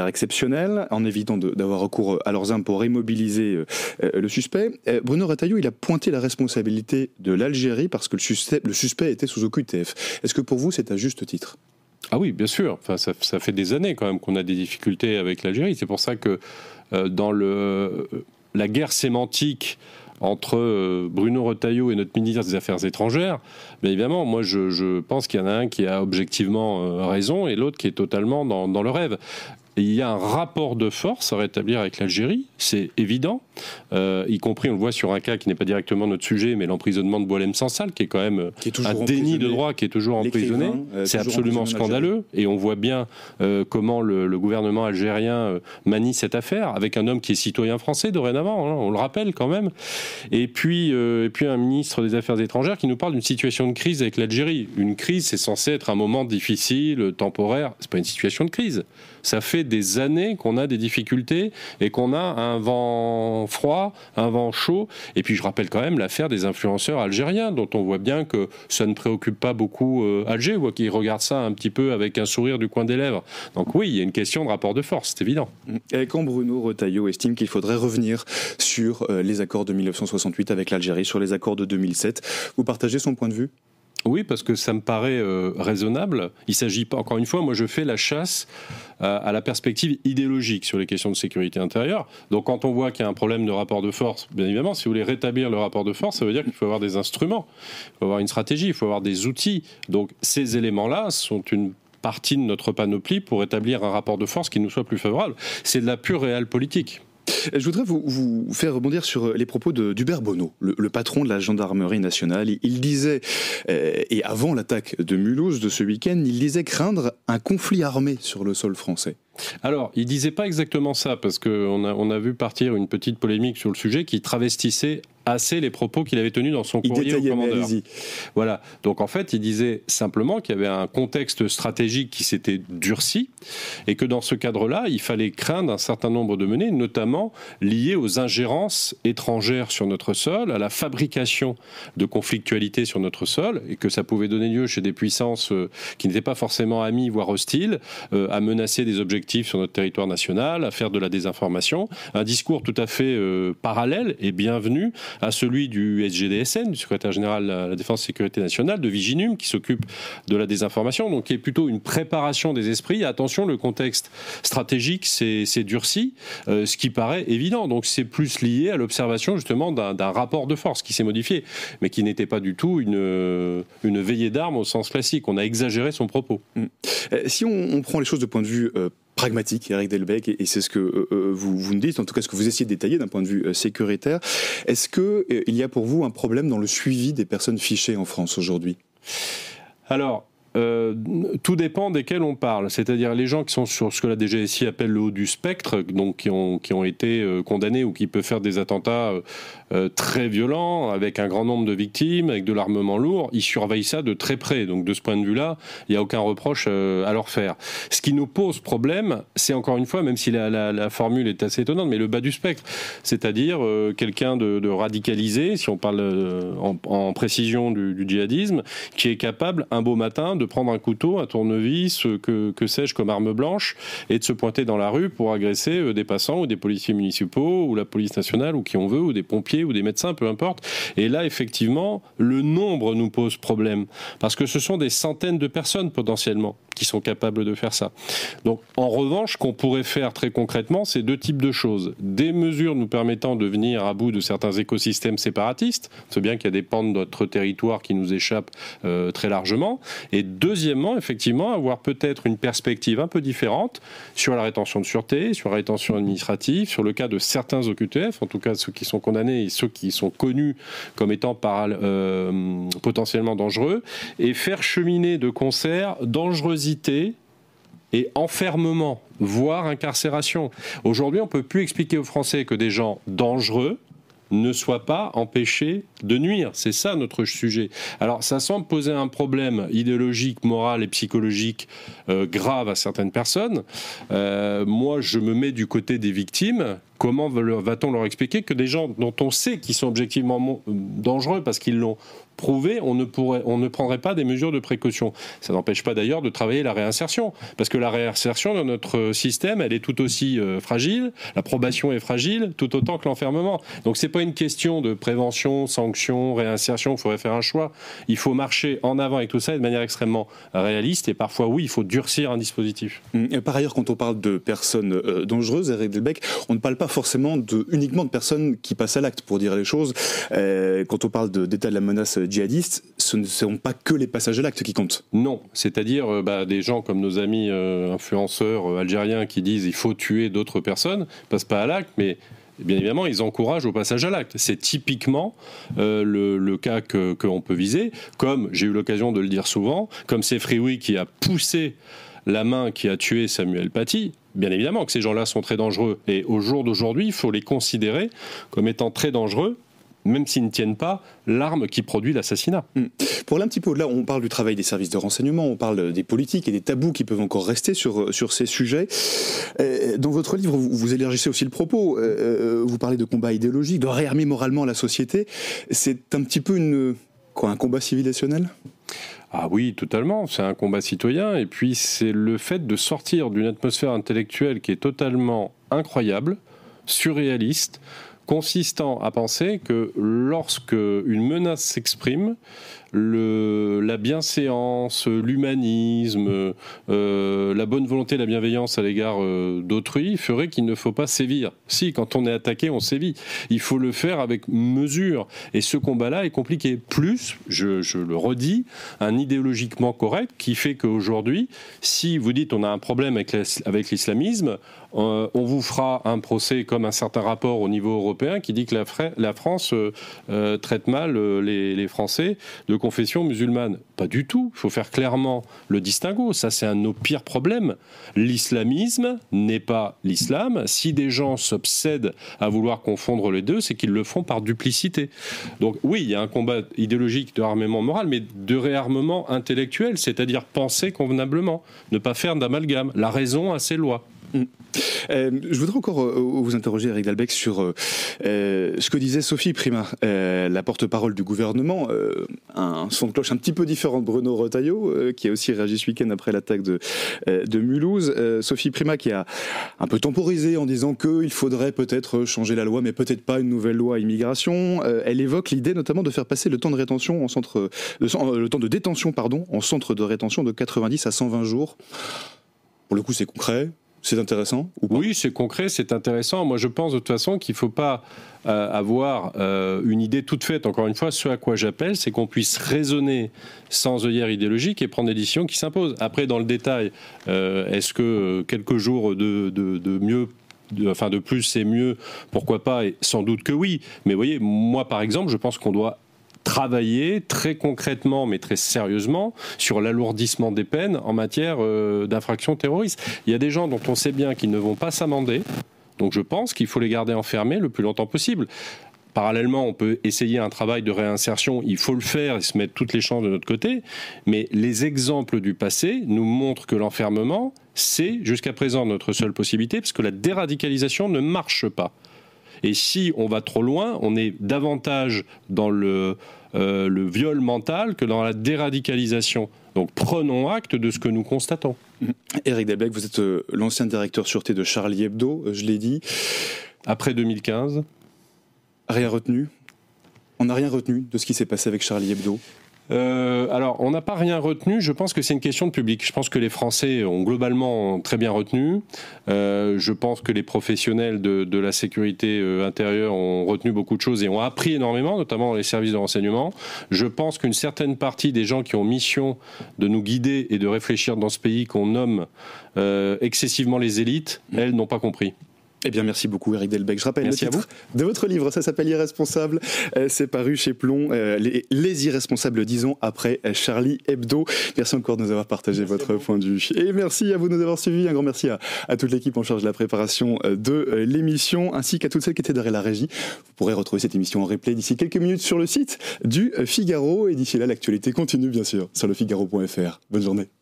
exceptionnelle, en évitant d'avoir recours à leurs armes pour immobiliser le suspect. Bruno Retailleau, il a pointé la responsabilité de l'Algérie parce que le suspect était sous OQTF. Est-ce que pour vous, c'est à juste titre ? Ah oui, bien sûr. Enfin, ça fait des années quand même qu'on a des difficultés avec l'Algérie. C'est pour ça que dans la guerre sémantique entre Bruno Retailleau et notre ministre des Affaires étrangères, bien évidemment, moi je pense qu'il y en a un qui a objectivement raison et l'autre qui est totalement dans le rêve. Et il y a un rapport de force à rétablir avec l'Algérie, c'est évident, y compris, on le voit sur un cas qui n'est pas directement notre sujet, mais l'emprisonnement de Boualem Sansal, qui est quand même un déni de droit, qui est toujours emprisonné. C'est absolument scandaleux. Et on voit bien comment le gouvernement algérien manie cette affaire, avec un homme qui est citoyen français dorénavant, hein, on le rappelle quand même. Et puis un ministre des Affaires étrangères qui nous parle d'une situation de crise avec l'Algérie. Une crise, c'est censé être un moment difficile, temporaire. C'est pas une situation de crise. Ça fait des années qu'on a des difficultés et qu'on a un vent froid, un vent chaud. Et puis je rappelle quand même l'affaire des influenceurs algériens, dont on voit bien que ça ne préoccupe pas beaucoup Alger, ou qu'ils regardent ça un petit peu avec un sourire du coin des lèvres. Donc oui, il y a une question de rapport de force, c'est évident. Et quand Bruno Retailleau estime qu'il faudrait revenir sur les accords de 1968 avec l'Algérie, sur les accords de 2007, vous partagez son point de vue ? Oui, parce que ça me paraît raisonnable. Il ne s'agit pas, encore une fois, moi je fais la chasse à la perspective idéologique sur les questions de sécurité intérieure. Donc quand on voit qu'il y a un problème de rapport de force, bien évidemment, si vous voulez rétablir le rapport de force, ça veut dire qu'il faut avoir des instruments, il faut avoir une stratégie, il faut avoir des outils. Donc ces éléments-là sont une partie de notre panoplie pour établir un rapport de force qui nous soit plus favorable. C'est de la pure réelle politique. Je voudrais vous faire rebondir sur les propos d'Hubert Bonneau, le patron de la gendarmerie nationale. Il disait, et avant l'attaque de Mulhouse de ce week-end, il disait craindre un conflit armé sur le sol français. Alors, il disait pas exactement ça, parce qu'on a vu partir une petite polémique sur le sujet qui travestissait assez les propos qu'il avait tenus dans son courrier au commandeur. Voilà. Donc en fait, il disait simplement qu'il y avait un contexte stratégique qui s'était durci et que dans ce cadre-là, il fallait craindre un certain nombre de menées, notamment liées aux ingérences étrangères sur notre sol, à la fabrication de conflictualité sur notre sol, et que ça pouvait donner lieu chez des puissances qui n'étaient pas forcément amies, voire hostiles, à menacer des objectifs sur notre territoire national, à faire de la désinformation. Un discours tout à fait parallèle et bienvenu à celui du SGDSN, du secrétaire général de la Défense et Sécurité nationale, de Viginum, qui s'occupe de la désinformation, donc qui est plutôt une préparation des esprits. Attention, le contexte stratégique s'est durci, ce qui paraît évident. Donc c'est plus lié à l'observation justement d'un rapport de force qui s'est modifié, mais qui n'était pas du tout une veillée d'armes au sens classique. On a exagéré son propos. Si on prend les choses de point de vue pragmatique, Eric Delbecq, et c'est ce que vous nous dites, en tout cas ce que vous essayez de détailler d'un point de vue sécuritaire. Est-ce qu'il y a pour vous un problème dans le suivi des personnes fichées en France aujourd'hui ? Alors, tout dépend desquels on parle. C'est-à-dire les gens qui sont sur ce que la DGSI appelle le haut du spectre, donc qui ont été condamnés ou qui peuvent faire des attentats très violents, avec un grand nombre de victimes, avec de l'armement lourd, ils surveillent ça de très près. Donc de ce point de vue-là, il n'y a aucun reproche à leur faire. Ce qui nous pose problème, c'est encore une fois, même si la formule est assez étonnante, mais le bas du spectre. C'est-à-dire quelqu'un de radicalisé, si on parle en précision du djihadisme, qui est capable, un beau matin, de prendre un couteau, un tournevis, que sais-je, comme arme blanche, et de se pointer dans la rue pour agresser des passants ou des policiers municipaux, ou la police nationale, ou qui on veut, ou des pompiers, ou des médecins, peu importe. Et là, effectivement, le nombre nous pose problème. Parce que ce sont des centaines de personnes, potentiellement, qui sont capables de faire ça. Donc, en revanche, ce qu'on pourrait faire très concrètement, c'est deux types de choses. Des mesures nous permettant de venir à bout de certains écosystèmes séparatistes. C'est bien qu'il y a des pans de notre territoire qui nous échappent très largement. Et deuxièmement, effectivement, avoir peut-être une perspective un peu différente sur la rétention de sûreté, sur la rétention administrative, sur le cas de certains OQTF, en tout cas ceux qui sont condamnés et ceux qui sont connus comme étant potentiellement dangereux, et faire cheminer de concert dangerosité et enfermement, voire incarcération. Aujourd'hui, on ne peut plus expliquer aux Français que des gens dangereux ne soient pas empêchés de nuire. C'est ça notre sujet. Alors ça semble poser un problème idéologique, moral et psychologique grave à certaines personnes. Moi, je me mets du côté des victimes. Comment va-t-on leur expliquer que des gens dont on sait qu'ils sont objectivement dangereux parce qu'ils l'ont prouvé, on ne prendrait pas des mesures de précaution. Ça n'empêche pas d'ailleurs de travailler la réinsertion, parce que la réinsertion dans notre système, elle est tout aussi fragile, la probation est fragile, tout autant que l'enfermement. Donc c'est pas une question de prévention, sanction, réinsertion, il faudrait faire un choix. Il faut marcher en avant avec tout ça de manière extrêmement réaliste, et parfois, oui, il faut durcir un dispositif. Et par ailleurs, quand on parle de personnes dangereuses, Eric Delbecq, on ne parle pas forcément uniquement de personnes qui passent à l'acte, pour dire les choses. Quand on parle d'état de la menace djihadiste, ce ne sont pas que les passages à l'acte qui comptent. Non, c'est-à-dire des gens comme nos amis influenceurs algériens qui disent il faut tuer d'autres personnes, passent pas à l'acte, mais bien évidemment, ils encouragent au passage à l'acte. C'est typiquement le cas qu'on peut viser, comme j'ai eu l'occasion de le dire souvent, comme c'est Frioui qui a poussé la main qui a tué Samuel Paty. Bien évidemment que ces gens-là sont très dangereux. Et au jour d'aujourd'hui, il faut les considérer comme étant très dangereux, même s'ils ne tiennent pas l'arme qui produit l'assassinat. Pour aller un petit peu au-delà, on parle du travail des services de renseignement, on parle des politiques et des tabous qui peuvent encore rester sur ces sujets. Dans votre livre, vous élargissez aussi le propos. Vous parlez de combat idéologique, de réarmer moralement la société. C'est un petit peu un combat civilisationnel ? Ah oui, totalement. C'est un combat citoyen. Et puis, c'est le fait de sortir d'une atmosphère intellectuelle qui est totalement incroyable, surréaliste, consistant à penser que lorsque une menace s'exprime, la bienséance, l'humanisme, la bonne volonté, la bienveillance à l'égard d'autrui ferait qu'il ne faut pas sévir. Si, quand on est attaqué, on sévit. Il faut le faire avec mesure. Et ce combat-là est compliqué. Plus, je le redis, un idéologiquement correct qui fait qu'aujourd'hui, si vous dites on a un problème avec l'islamisme, on vous fera un procès comme un certain rapport au niveau européen qui dit que la France traite mal les Français de confession musulmane. Pas du tout. Il faut faire clairement le distinguo. Ça, c'est un de nos pires problèmes. L'islamisme n'est pas l'islam. Si des gens s'obsèdent à vouloir confondre les deux, c'est qu'ils le font par duplicité. Donc oui, il y a un combat idéologique de réarmement moral, mais de réarmement intellectuel, c'est-à-dire penser convenablement, ne pas faire d'amalgame. La raison a ses lois. Je voudrais encore vous interroger, Eric Delbecq, sur ce que disait Sophie Primas, la porte-parole du gouvernement, un son de cloche un petit peu différent de Bruno Retailleau, qui a aussi réagi ce week-end après l'attaque de Mulhouse. Sophie Primas qui a un peu temporisé en disant qu'il faudrait peut-être changer la loi, mais peut-être pas une nouvelle loi immigration. Elle évoque l'idée notamment de faire passer le temps de rétention le temps de détention, en centre de rétention de 90 à 120 jours. Pour le coup, c'est concret. C'est intéressant ou pas ? Oui, c'est concret, c'est intéressant. Moi, je pense de toute façon qu'il ne faut pas avoir une idée toute faite. Encore une fois, ce à quoi j'appelle, c'est qu'on puisse raisonner sans œillère idéologique et prendre des décisions qui s'imposent. Après, dans le détail, est-ce que quelques jours de plus, c'est mieux ? Pourquoi pas ? Et sans doute que oui. Mais vous voyez, moi, par exemple, je pense qu'on doit travailler très concrètement, mais très sérieusement, sur l'alourdissement des peines en matière d'infractions terroristes. Il y a des gens dont on sait bien qu'ils ne vont pas s'amender, donc je pense qu'il faut les garder enfermés le plus longtemps possible. Parallèlement, on peut essayer un travail de réinsertion, il faut le faire et se mettre toutes les chances de notre côté, mais les exemples du passé nous montrent que l'enfermement, c'est jusqu'à présent notre seule possibilité, parce que la déradicalisation ne marche pas. Et si on va trop loin, on est davantage dans le viol mental que dans la déradicalisation. Donc prenons acte de ce que nous constatons. Éric Delbecq, vous êtes l'ancien directeur sûreté de Charlie Hebdo, je l'ai dit. Après 2015. Rien retenu ? On n'a rien retenu de ce qui s'est passé avec Charlie Hebdo ? Alors, on n'a pas rien retenu. Je pense que c'est une question de public. Je pense que les Français ont globalement très bien retenu. Je pense que les professionnels de la sécurité intérieure ont retenu beaucoup de choses et ont appris énormément, notamment dans les services de renseignement. Je pense qu'une certaine partie des gens qui ont mission de nous guider et de réfléchir dans ce pays qu'on nomme excessivement les élites, elles n'ont pas compris. Eh bien, merci beaucoup, Éric Delbecq. Je rappelle le titre de votre livre, ça s'appelle Irresponsable. C'est paru chez Plomb. Les irresponsables, disons, après Charlie Hebdo. Merci encore de nous avoir partagé votre point de vue. Et merci à vous de nous avoir suivis. Un grand merci à toute l'équipe en charge de la préparation de l'émission, ainsi qu'à toutes celles qui étaient derrière la régie. Vous pourrez retrouver cette émission en replay d'ici quelques minutes sur le site du Figaro. Et d'ici là, l'actualité continue, bien sûr, sur lefigaro.fr. Bonne journée.